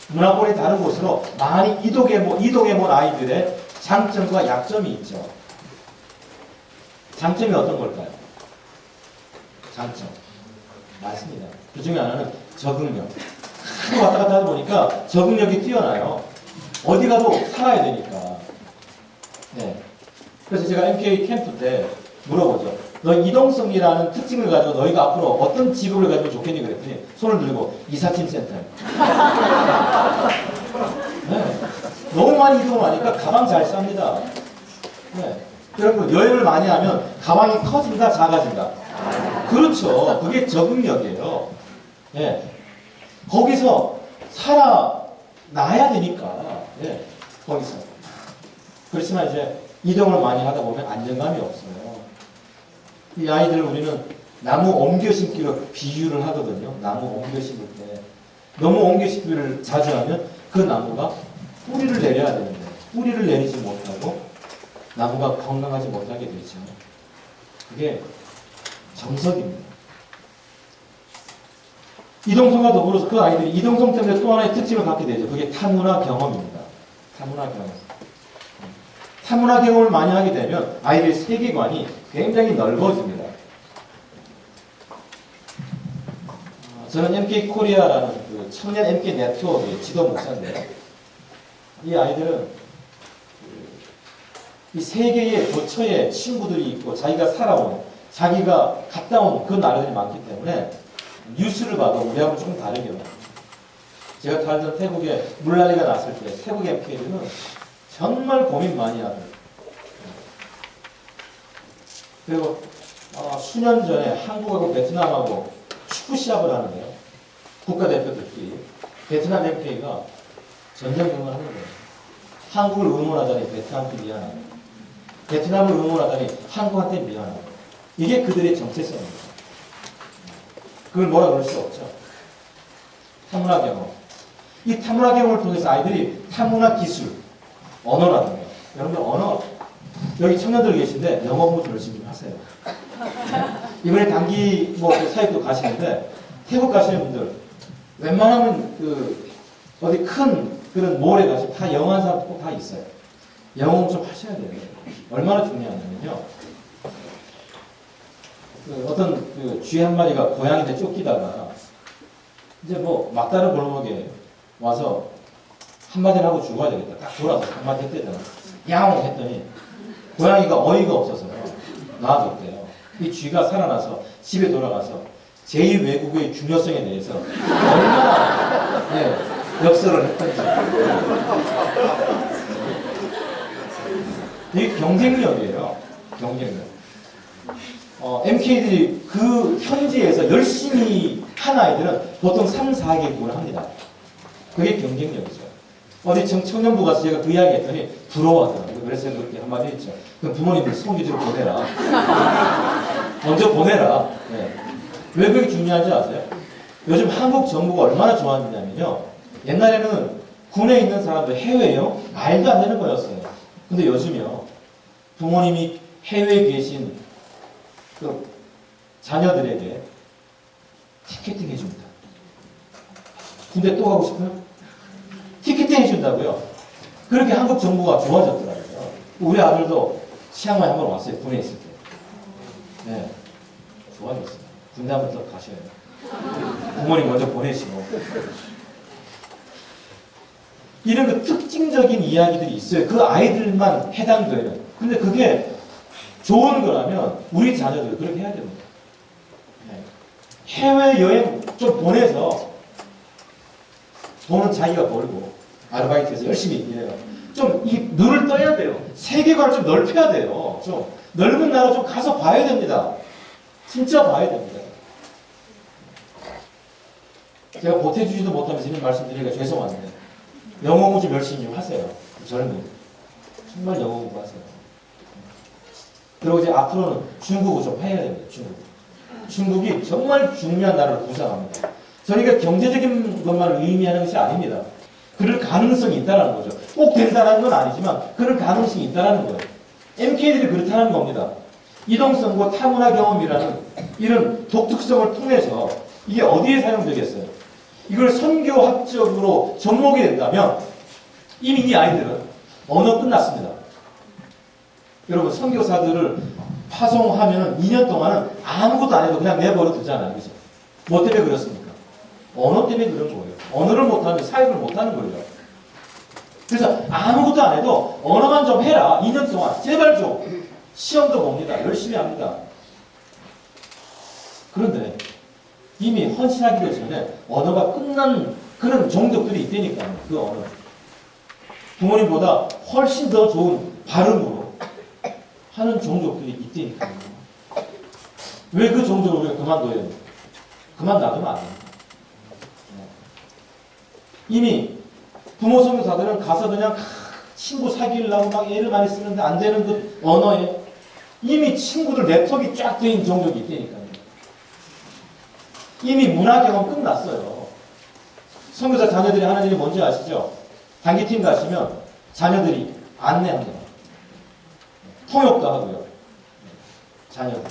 A: 문화권이 다른 곳으로 많이 이동해본 아이들의 장점과 약점이 있죠. 장점이 어떤 걸까요? 장점. 맞습니다. 그 중에 하나는 적응력. 하도 왔다 갔다 하다 보니까 적응력이 뛰어나요. 어디 가도 살아야 되니까. 네. 그래서 제가 MK 캠프 때 물어보죠. 너 이동성이라는 특징을 가지고 너희가 앞으로 어떤 직업을 가지고 좋겠니? 그랬더니 손을 들고 이삿짐 센터에. 네. 너무 많이 이동을 하니까 가방 잘 쌉니다. 네. 여러분 여행을 많이 하면 가방이 커진다 작아진다. 그렇죠. 그게 적응력이에요. 네. 거기서 살아나야 되니까. 네. 거기서. 그렇지만 이제 이동을 많이 하다 보면 안정감이 없어요. 이 아이들을 우리는 나무 옮겨 심기로 비유를 하거든요. 나무 옮겨 심을 때. 너무 옮겨 심기를 자주 하면 그 나무가 뿌리를 내려야 되는데 뿌리를 내리지 못하고 나무가 건강하지 못하게 되죠. 그게 정석입니다. 이동성과 더불어서 그 아이들이 이동성 때문에 또 하나의 특징을 갖게 되죠. 그게 타문화 경험입니다. 타문화 경험. 타문화 경험을 많이 하게 되면 아이들의 세계관이 굉장히 넓어집니다. 저는 MK 코리아라는 그 청년 MK 네트워크의 지도 목사인데요. 이 아이들은 이 세계의 도처에 친구들이 있고 자기가 살아온, 자기가 갔다 온 그 나라들이 많기 때문에 뉴스를 봐도 우리하고 조금 다르게 봐요. 제가 살던 태국에 물난리가 났을 때 태국 MK들은 정말 고민 많이 하더라고요. 그리고 수년 전에 한국하고 베트남하고 축구 시합을 하는데요. 국가대표들끼리 베트남 MK가 전쟁을 하는 거예요. 한국을 응원하다니 베트남한테 미안하고 베트남을 응원하다니 한국한테 미안하고 이게 그들의 정체성입니다. 그걸 뭐라 그럴 수 없죠. 타문화 경험. 이 타문화 경험을 통해서 아이들이 타문화 기술, 언어라든가 여러분들 언어 여기 청년들 계신데 영어 공부 좀 열심히 좀 하세요. 이번에 단기 사역도 가시는데 태국 가시는 분들 웬만하면 그 어디 큰 그런 몰에 가시면 다 영어 하는 사람 꼭 다 있어요. 영어 공부 좀 하셔야 돼요. 얼마나 중요하냐면요. 그 어떤 그 쥐 한 마리가 고양이한테 쫓기다가 이제 막다른 골목에 와서 한마디를 하고 죽어야 되겠다. 딱 돌아서 한마디 했대잖아. 야옹 했더니 고양이가 어이가 없어서 놔줬대요. 이 쥐가 살아나서 집에 돌아가서 제2외국어의 중요성에 대해서 얼마나 역설을 했던지. 이게 경쟁력이에요. 경쟁력. MK들이 그 현지에서 열심히 한 아이들은 보통 3, 4개국을 합니다. 그게 경쟁력이죠. 어디 청년부 가서 제가 그 이야기 했더니 부러워하더라고요. 그래서 그렇게 한마디 했죠. 그럼 부모님들 송기 좀 보내라. 먼저 보내라. 네. 왜 그게 중요한지 아세요? 요즘 한국 정부가 얼마나 좋아지냐면요. 옛날에는 군에 있는 사람들 해외요? 말도 안 되는 거였어요. 근데 요즘요. 부모님이 해외에 계신 그 자녀들에게 티켓팅 해줍니다. 군대 또 가고 싶어요? 티켓팅 해준다고요. 그렇게 한국 정부가 좋아졌더라고요. 우리 아들도 치앙마이 한번 왔어요. 군에 있을 때. 네, 좋아졌어요. 군대 한번 더 가셔야 돼요. 부모님 먼저 보내시고. 이런 그 특징적인 이야기들이 있어요. 그 아이들만 해당되는. 근데 그게 좋은 거라면 우리 자녀들 그렇게 해야 됩니다. 네. 해외여행 좀 보내서 돈은 자기가 벌고 아르바이트해서 열심히 일해요. 좀 이 눈을 떠야 돼요. 세계관을 좀 넓혀야 돼요. 좀 넓은 나라 좀 가서 봐야 됩니다. 진짜 봐야 됩니다. 제가 보태주지도 못하면서 이런 말씀드리기가 죄송한데 영어 공부 좀 열심히 좀 하세요. 젊은 정말 영어 공부하세요. 그리고 이제 앞으로는 중국어 좀 해야 됩니다. 중국이 정말 중요한 나라를 구상합니다. 저희가 경제적인 것만 의미하는 것이 아닙니다. 그럴 가능성이 있다는 거죠. 꼭 된다는 건 아니지만 그럴 가능성이 있다는 거예요. MK들이 그렇다는 겁니다. 이동성과 타문화 경험이라는 이런 독특성을 통해서 이게 어디에 사용되겠어요? 이걸 선교학적으로 접목이 된다면 이미 이 아이들은 언어 끝났습니다. 여러분 선교사들을 파송하면 2년 동안은 아무것도 안 해도 그냥 내버려 두잖아요. 그죠? 뭐 때문에 그렇습니까? 언어 때문에 그런 거예요. 언어를 못하면 사역을 못하는 거예요. 그래서 아무것도 안 해도 언어만 좀 해라. 2년 동안 제발 좀 시험도 봅니다. 열심히 합니다. 그런데 이미 헌신하기도 전에 언어가 끝난 그런 종족들이 있다니까요. 그 언어. 부모님보다 훨씬 더 좋은 발음으로 하는 종족들이 있다니까요. 왜 그 종족을 우리가 그만둬야 돼요? 그만 놔두면 안 됩니다. 이미 부모 선교사들은 가서 그냥 친구 사귀려고 막 애를 많이 쓰는데 안 되는 그 언어에 이미 친구들 네트워크가 쫙 되어 있는 종족이 있다니까요. 이미 문화 경험 끝났어요. 선교사 자녀들이 하는 일이 뭔지 아시죠? 단기팀 가시면 자녀들이 안내합니다. 통역도 하고요. 자녀들.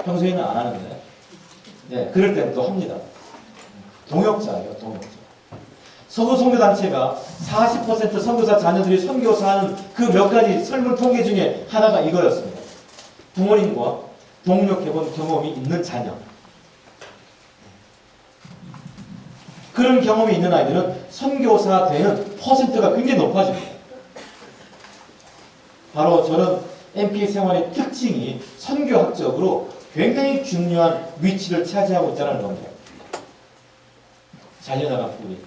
A: 평소에는 안 하는데, 네, 그럴 때는 또 합니다. 동역자예요, 동역자. 서구 선교단체가 40% 선교사 자녀들이 선교사하는 그 몇 가지 설문 통계 중에 하나가 이거였습니다. 부모님과 동역해본 경험이 있는 자녀. 그런 경험이 있는 아이들은 선교사 되는 퍼센트가 굉장히 높아집니다. 바로 저런 MPA 생활의 특징이 선교학적으로 굉장히 중요한 위치를 차지하고 있다는 겁니다. 잘려나간 뿌리.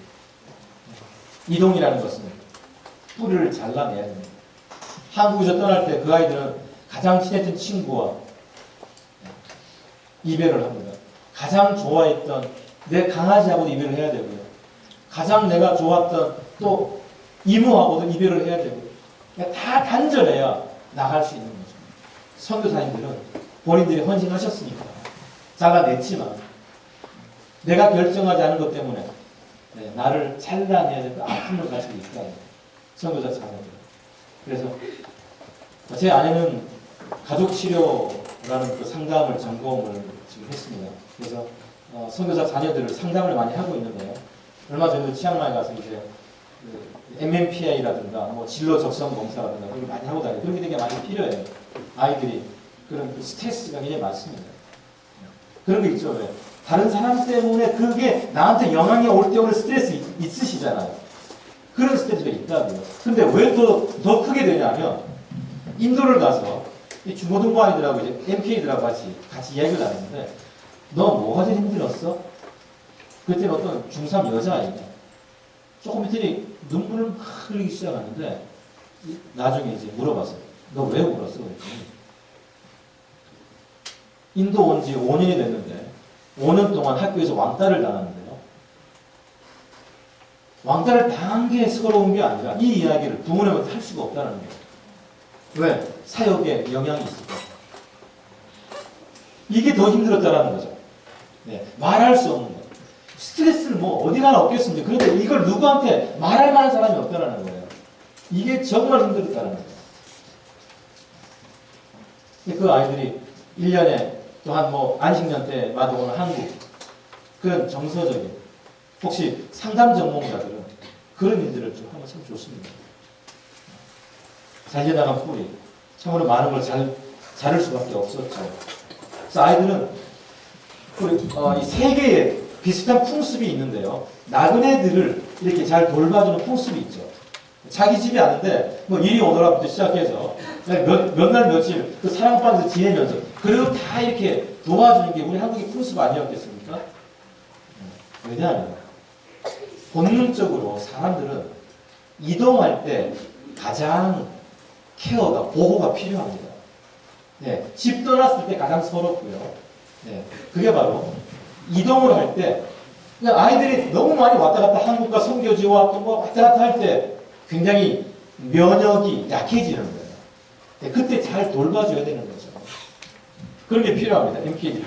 A: 이동이라는 것은 뿌리를 잘라내야 됩니다. 한국에서 떠날 때 그 아이들은 가장 친했던 친구와 이별을 합니다. 가장 좋아했던 내 강아지하고도 이별을 해야 되고요. 가장 내가 좋았던 또 이모하고도 이별을 해야 되고요. 그러니까 다 단절해야 나갈 수 있는 거죠. 선교사님들은 본인들이 헌신하셨으니까 잘라냈지만 내가 결정하지 않은 것 때문에 나를 잘라내야 될 아픔을 가지고 있다. 선교사 자녀들. 그래서 제 아내는 가족치료라는 그 상담을 전공을 지금 했습니다. 그래서 선교사 자녀들을 상담을 많이 하고 있는데요. 얼마 전에도 치앙마이 가서 이제 MMPI라든가 뭐 진로 적성 검사라든가 그런 걸 많이 하고 다니고 그런 게 되게 많이 필요해요. 아이들이 그런 그 스트레스가 굉장히 많습니다. 그런 거 있죠. 왜? 다른 사람 때문에 그게 나한테 영향이 올 때 오는 스트레스 있으시잖아요. 그런 스트레스가 있다고요. 근데 왜 더 크게 되냐면 인도를 가서 이 중고등부 아이들하고 이제 MPA들하고 같이 이야기를 나눴는데 너 뭐가 제일 힘들었어? 그때는 어떤 중3 여자아이가 조금 있더니 눈물을 막 흘리기 시작하는데 나중에 이제 물어봤어요. 너 왜 울었어? 그랬더니 인도 온 지 5년이 됐는데 5년 동안 학교에서 왕따를 당하는데요. 왕따를 당한 게 서러운 게 아니라 이 이야기를 부모님한테 할 수가 없다는 거예요. 왜? 사역에 영향이 있을 거예요. 이게 더 힘들었다는 거죠. 네, 말할 수 없는 거예요. 스트레스를 뭐 어디 가나 없겠습니까? 그런데 이걸 누구한테 말할 만한 사람이 없다는 거예요. 이게 정말 힘들었다는 거예요. 그 아이들이 1년에 또한 뭐 안식년 때 마도 오는 한국 그런 정서적인 혹시 상담 전문가들은 그런 일들을 좀 하면 참 좋습니다. 잘려나간 뿌리 참으로 많은 걸 자를 수밖에 없었죠. 그래서 아이들은 이 세계에 비슷한 풍습이 있는데요. 나그네들을 이렇게 잘 돌봐주는 풍습이 있죠. 자기 집이 아닌데 뭐 이리 오너라부터 시작해서 몇 날 며칠 그 사랑방에서 지내면서 그리고 다 이렇게 도와주는 게 우리 한국의 풍습 아니었겠습니까? 왜냐하면 본능적으로 사람들은 이동할 때 가장 케어가 보호가 필요합니다. 네, 집 떠났을 때 가장 서럽고요. 네, 그게 바로 이동을 할 때 아이들이 너무 많이 왔다 갔다 한국과 선교지와 또 뭐 왔다 갔다 할 때 굉장히 면역이 약해지는 거예요. 네, 그때 잘 돌봐줘야 되는 거죠. 그런 게 필요합니다. MPD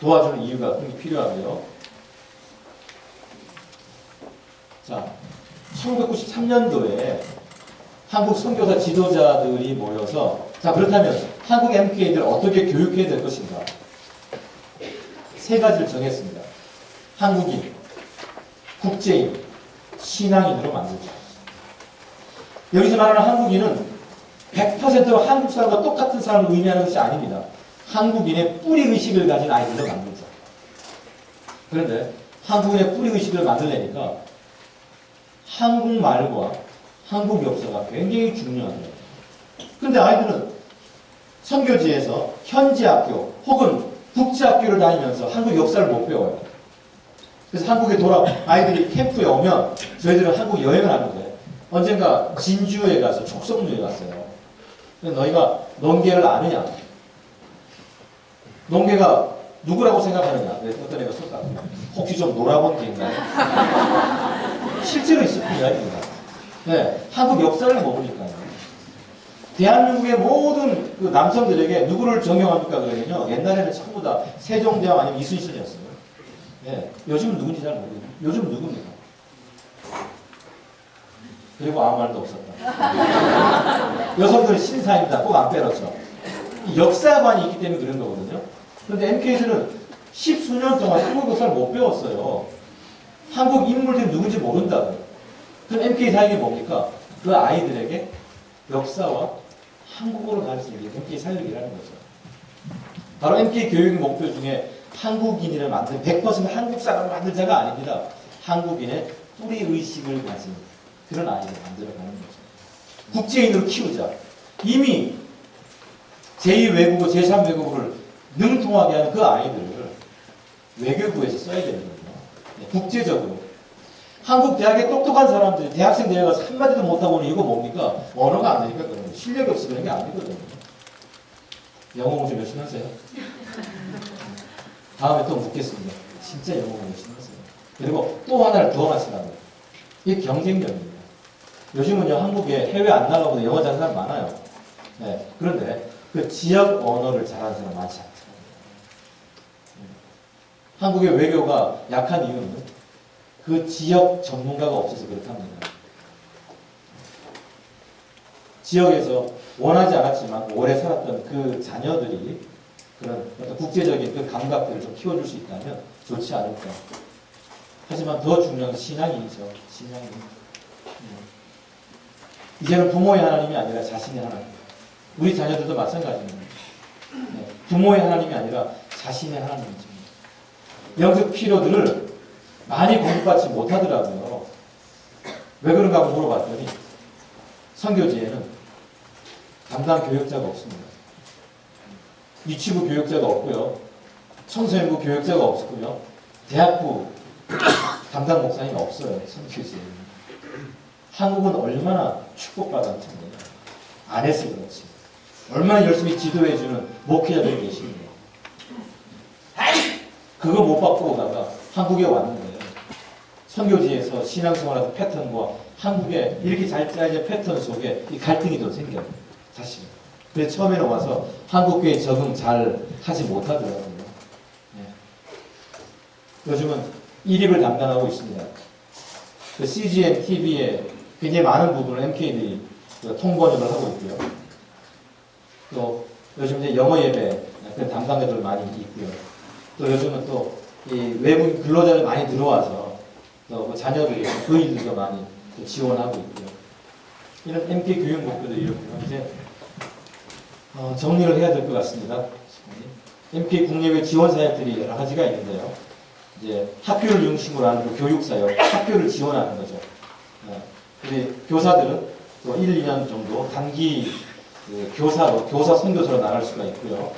A: 도와주는 이유가 그런 게 필요하고요. 자, 1993년도에 한국 선교사 지도자들이 모여서 자 그렇다면 한국 MPA들 어떻게 교육해야 될 것인가? 세 가지를 정했습니다. 한국인, 국제인, 신앙인으로 만들자. 여기서 말하는 한국인은 100% 한국 사람과 똑같은 사람을 의미하는 것이 아닙니다. 한국인의 뿌리의식을 가진 아이들로 만들자. 그런데 한국인의 뿌리의식을 만들려니까 한국말과 한국 역사가 굉장히 중요합니다. 그런데 아이들은 선교지에서 현지 학교 혹은 국제학교를 다니면서 한국 역사를 못 배워요. 그래서 한국에 아이들이 캠프에 오면 저희들은 한국 여행을 하는데 언젠가 진주에 가서 촉성루에 갔어요. 그래서 너희가 농계를 아느냐? 농계가 누구라고 생각하느냐? 그래서 어떤 애가 쏟았어요. 혹시 좀 놀아본 개인가요? 실제로 있었던 이야기입니다. 네, 한국 역사를 모르니까요. 대한민국의 모든 그 남성들에게 누구를 정형합니까? 그러면요. 옛날에는 전부 다 세종대왕 아니면 이순신이었어요. 네, 요즘은 누군지 잘 모르겠어요. 요즘 누굽니까? 그리고 아무 말도 없었다. 여성들은 신사입니다. 꼭 안 빼놓죠. 역사관이 있기 때문에 그런 거거든요. 그런데 MK에서는 10수년 동안 한국 역사를 못 배웠어요. 한국 인물들이 누군지 모른다고요. 그럼 MK 사역이 뭡니까? 그 아이들에게 역사와 한국어를 가르치는 게 MK 사역이라는 거죠. 바로 MK 교육의 목표 중에 한국인을 만든 100% 한국 사람을 만들자가 아닙니다. 한국인의 뿌리 의식을 가진 그런 아이를 만들어가는 거죠. 국제인으로 키우자. 이미 제2외국어, 제3외국어를 능통하게 하는 그 아이들을 외교부에서 써야 되는 거죠. 국제적으로. 한국 대학에 똑똑한 사람들이 대학생 데려가서 한마디도 못하고 오는 이거 뭡니까? 언어가 안 되니까 그런 거예요. 실력이 없어 그런 게 아니거든요. 영어 공부 좀 열심히 하세요. 다음에 또 묻겠습니다. 진짜 영어 공부 열심히 하세요. 그리고 또 하나를 더 하시라고요. 이게 경쟁력입니다. 요즘은요, 한국에 해외 안 나가고도 영어 잘하는 사람 많아요. 네. 그런데 그 지역 언어를 잘하는 사람 많지 않더라고요. 한국의 외교가 약한 이유는 그 지역 전문가가 없어서 그렇답니다. 지역에서 원하지 않았지만 오래 살았던 그 자녀들이 그런 어떤 국제적인 그 감각들을 좀 키워줄 수 있다면 좋지 않을까. 하지만 더 중요한 건 신앙이죠. 신앙이. 이제는 부모의 하나님이 아니라 자신의 하나님. 우리 자녀들도 마찬가지입니다. 네. 부모의 하나님이 아니라 자신의 하나님이죠. 영적 필요들을 많이 공부받지 못하더라고요. 왜 그런가 하고 물어봤더니 선교지에는 담당 교역자가 없습니다. 유치부 교역자가 없고요. 청소년부 교역자가 없고요. 대학부 담당 목사님이 없어요. 선교지에는. 한국은 얼마나 축복받았는 텐데요. 안 해서 그렇지. 얼마나 열심히 지도해주는 목회자들이 계십니다. 그거 못 받고 오다가 한국에 왔는데요. 선교지에서 신앙생활하는 패턴과 한국의 이렇게 잘 짜여진 패턴 속에 이 갈등이 더 생겨요. 사실. 그래서 처음에는 와서 한국교회 적응 잘 하지 못하더라고요. 네. 요즘은 1입을 담당하고 있습니다. 그 CGN TV에 굉장히 많은 부분을 MK들이 통번역을 하고 있고요. 또 요즘 이제 영어 예배 그런 담당자들 많이 있고요. 또 요즘은 또 이 외국인 근로자들 많이 들어와서 또 그 자녀들이 그 일들도 많이 지원하고 있고요. 이런 MK 교육 목표들이 이렇고요. 이제 정리를 해야 될 것 같습니다. MK 국내외 지원 사역들이 여러 가지가 있는데요. 이제 학교를 중심으로 하는 그 교육 사역, 학교를 지원하는 거죠. 우리 교사들은 또 1, 2년 정도 단기 교사로, 교사 선교사로 나갈 수가 있고요.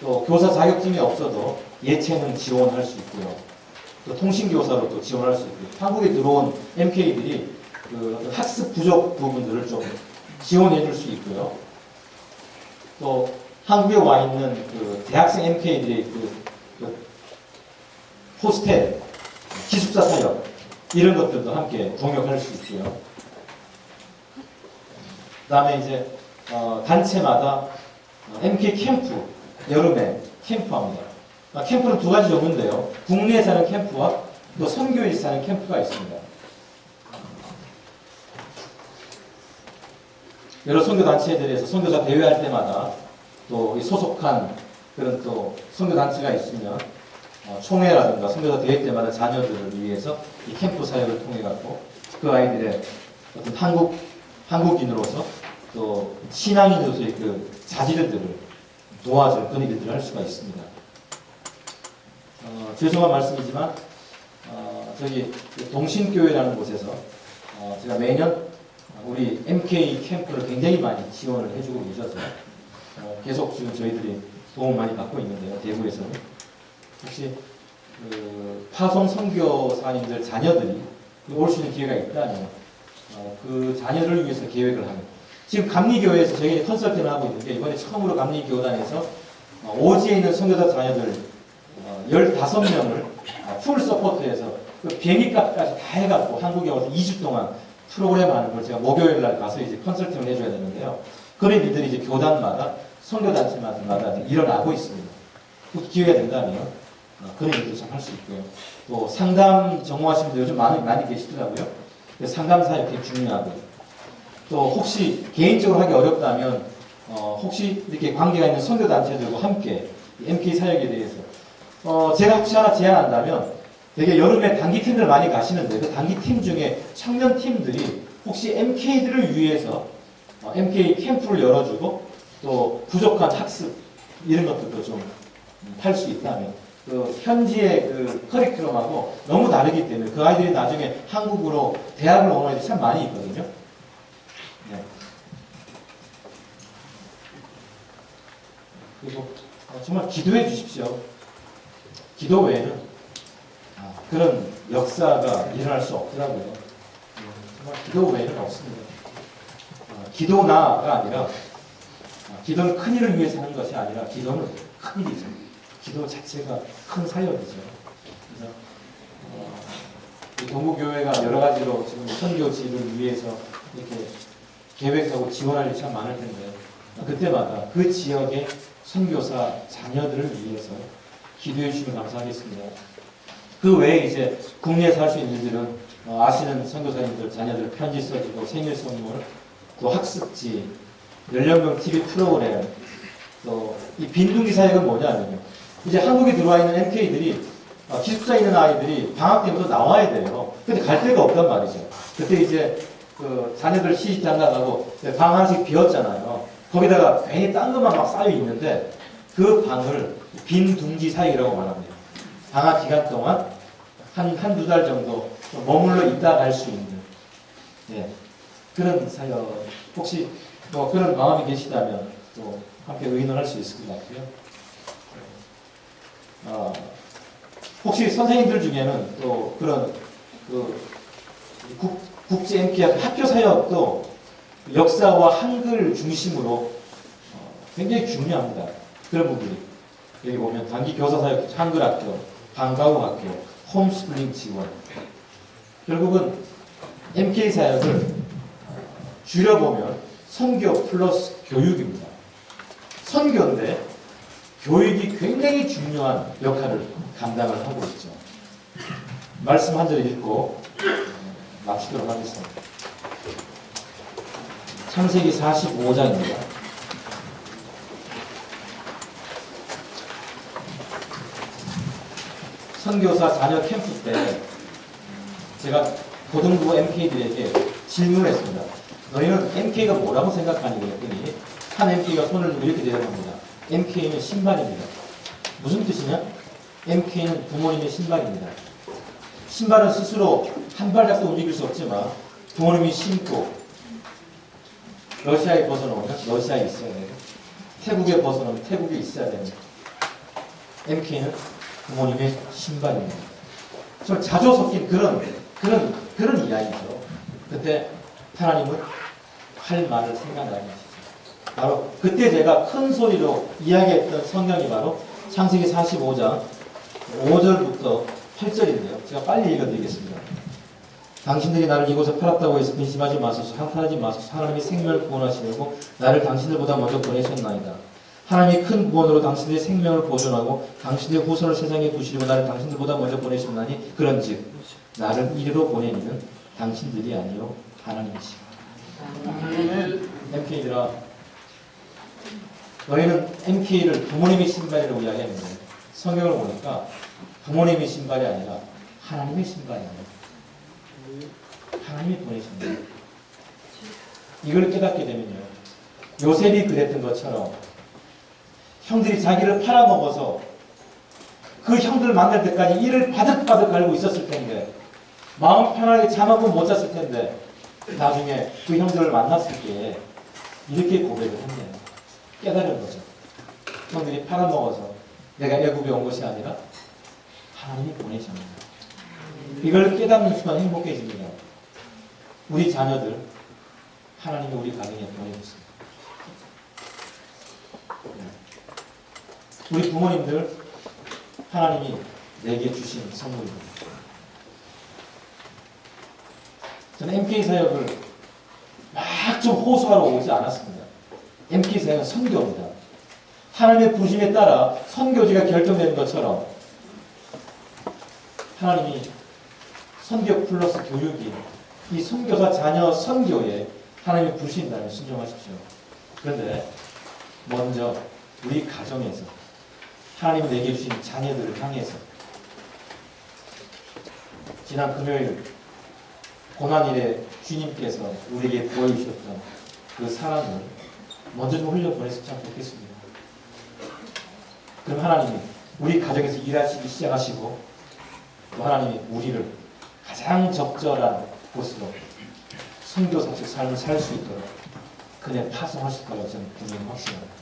A: 또 교사 자격증이 없어도 예체능 지원할 수 있고요. 또 통신교사로 또 지원할 수 있고요. 한국에 들어온 MK들이 그 학습 부족 부분들을 좀 지원해 줄 수 있고요. 또 한국에 와 있는 그 대학생 MK들이 그 호스텔, 기숙사 사역 이런 것들도 함께 동역할 수 있고요. 그 다음에 이제 단체마다 MK 캠프 여름에 캠프합니다. 캠프는 두 가지 종류인데요. 국내에 사는 캠프와 또 선교에서 사는 캠프가 있습니다. 여러 선교단체들에서 선교사 대회할 때마다 또 소속한 그런 또 선교단체가 있으면 총회라든가 선교사 대회 때마다 자녀들을 위해서 이 캠프 사역을 통해 갖고 그 아이들의 어떤 한국인으로서 또 신앙인으로서의 그 자질들을 도와줄 그런 일들을 할 수가 있습니다. 죄송한 말씀이지만 저기 동신교회라는 곳에서 제가 매년 우리 MK 캠프를 굉장히 많이 지원을 해주고 계셔서 계속 지금 저희들이 도움 많이 받고 있는데요. 대구에서는 혹시 그 파송 선교사님들 자녀들이 올 수 있는 기회가 있다면 그 자녀를 위해서 계획을 하는 지금 감리교회에서 저희 컨설팅을 하고 있는데 이번에 처음으로 감리교단에서 오지에 있는 선교사 자녀들 15명을 풀 서포트해서 그 비행기값까지 다 해갖고 한국에 와서 2주 동안 프로그램 하는 걸 제가 목요일 날 가서 이제 컨설팅을 해줘야 되는데요. 그런 일들이 이제 교단마다 선교단체마다 일어나고 있습니다. 그 기회가 된다면 그런 일도 참 할 수 있고요. 또 상담 전공하시는 분들 요즘 많이 계시더라고요. 상담 사역 되게 중요하고요. 또 혹시 개인적으로 하기 어렵다면 혹시 이렇게 관계가 있는 선교단체들과 함께 MK 사역에 대해서 제가 혹시 하나 제안한다면 되게 여름에 단기팀들 많이 가시는데 그 단기팀 중에 청년팀들이 혹시 MK들을 위해서 MK 캠프를 열어주고 또 부족한 학습 이런 것들도 좀 할 수 있다면 그 현지의 그 커리큘럼하고 너무 다르기 때문에 그 아이들이 나중에 한국으로 대학을 오는 아이들이 참 많이 있거든요. 네. 그리고 정말 기도해 주십시오. 기도 외에는 그런 역사가 일어날 수 없더라고요. 정말 기도 외에는 없습니다. 기도나가 아니라 기도는 큰 일을 위해서 하는 것이 아니라 기도는 큰 일이죠. 기도 자체가 큰 사역이죠. 그래서 이 동구교회가 여러 가지로 지금 선교지를 위해서 이렇게 계획하고 지원할 일이 참 많을 텐데 그때마다 그 지역의 선교사 자녀들을 위해서 기도해 주시면 감사하겠습니다. 그 외에 이제 국내에서 할 수 있는 일들은 아시는 선교사님들 자녀들 편지 써주고 생일 선물, 또 학습지, 연령별 TV 프로그램, 또 이 빈둥이 사역은 뭐냐면요. 이제 한국에 들어와 있는 MK들이 기숙사에 있는 아이들이 방학 때부터 나와야 돼요. 근데 갈 데가 없단 말이죠. 그때 이제 그 자녀들 시집 장가가고 방 하나씩 비었잖아요. 거기다가 괜히 딴 것만 막 쌓여 있는데 그 방을 빈 둥지 사역이라고 말합니다. 방학 기간 동안 한두 달 정도 머물러 있다 갈 수 있는 그런 사역. 혹시 뭐 그런 마음이 계시다면 또 함께 의논할 수 있을 것 같고요. 혹시 선생님들 중에는 또 그런 국제 MK 학교 사역도 역사와 한글 중심으로 굉장히 중요합니다. 그런 분들이 여기 보면 단기 교사 사역, 한글 학교, 방과후 학교, 홈스쿨링 지원. 결국은 MK 사역을 줄여보면 선교 플러스 교육입니다. 선교인데 교육이 굉장히 중요한 역할을 감당을 하고 있죠. 말씀 한 절 읽고 마치도록 하겠습니다. 창세기 45장입니다. 선교사 자녀 캠프 때 제가 고등부 MK들에게 질문을 했습니다. 너희는 MK가 뭐라고 생각하니? 그랬더니 한 MK가 손을 들고 이렇게 대답합니다. MK는 신발입니다. 무슨 뜻이냐? MK는 부모님의 신발입니다. 신발은 스스로 한 발짝도 움직일 수 없지만 부모님이 신고 러시아에 벗어놓으면 러시아에 있어야 되고 태국에 벗어놓으면 태국에 있어야 됩니다. MK는 부모님의 신발입니다. 좀 자주 섞인 그런 이야기죠. 그때 하나님은 할 말을 생각나는 것이죠. 바로 그때 제가 큰 소리로 이야기했던 성경이 바로 창세기 45장 5절부터 8절인데요. 제가 빨리 읽어드리겠습니다. 당신들이 나를 이곳에 팔았다고 해서 근심하지 마소서, 한탄하지 마소서. 하나님이 생명을 구원하시려고 나를 당신들보다 먼저 보내셨나이다. 하나님이 큰 구원으로 당신들의 생명을 보존하고 당신들의 후손을 세상에 두시려고 나를 당신들보다 먼저 보내셨나니 그런즉 나를 이리로 보내니는 당신들이 아니요 하나님이시라. MK들아, 너희는 MK를 부모님의 신발이라고 이야기했는데 성경을 보니까 부모님의 신발이 아니라 하나님의 신발이에요. 하나님이 보내셨네요. 이걸 깨닫게 되면요, 요셉이 그랬던 것처럼 형들이 자기를 팔아먹어서 그 형들 만날 때까지 이를 바득바득 갈고 있었을 텐데 마음 편하게 잠하고 못 잤을 텐데 나중에 그 형들을 만났을 때 이렇게 고백을 했네요. 깨달은 거죠. 형들이 팔아먹어서 내가 애굽에 온 것이 아니라 하나님이 보내셨다. 이걸 깨닫는 순간 행복해집니다. 우리 자녀들 하나님이 우리 가정에 보내줬습니다. 우리 부모님들 하나님이 내게 주신 선물입니다. 저는 MK 사역을 막 좀 호소하러 오지 않았습니다. MK 사역은 선교입니다. 하나님의 부심에 따라 선교지가 결정되는 것처럼 하나님이 선교 플러스 교육이 이 선교사 자녀 선교에 하나님이 부르신다면 순종하십시오. 그런데 먼저 우리 가정에서 하나님이 내게 주신 자녀들을 향해서 지난 금요일 고난일에 주님께서 우리에게 보여주셨던 그 사랑을 먼저 좀 흘려보냈으면 참 좋겠습니다. 그럼 하나님이 우리 가정에서 일하시기 시작하시고 또 하나님이 우리를 가장 적절한 곳으로 선교사적 삶을 살 수 있도록 그냥 파송하실 거라고 저는 분명히 확신합니다.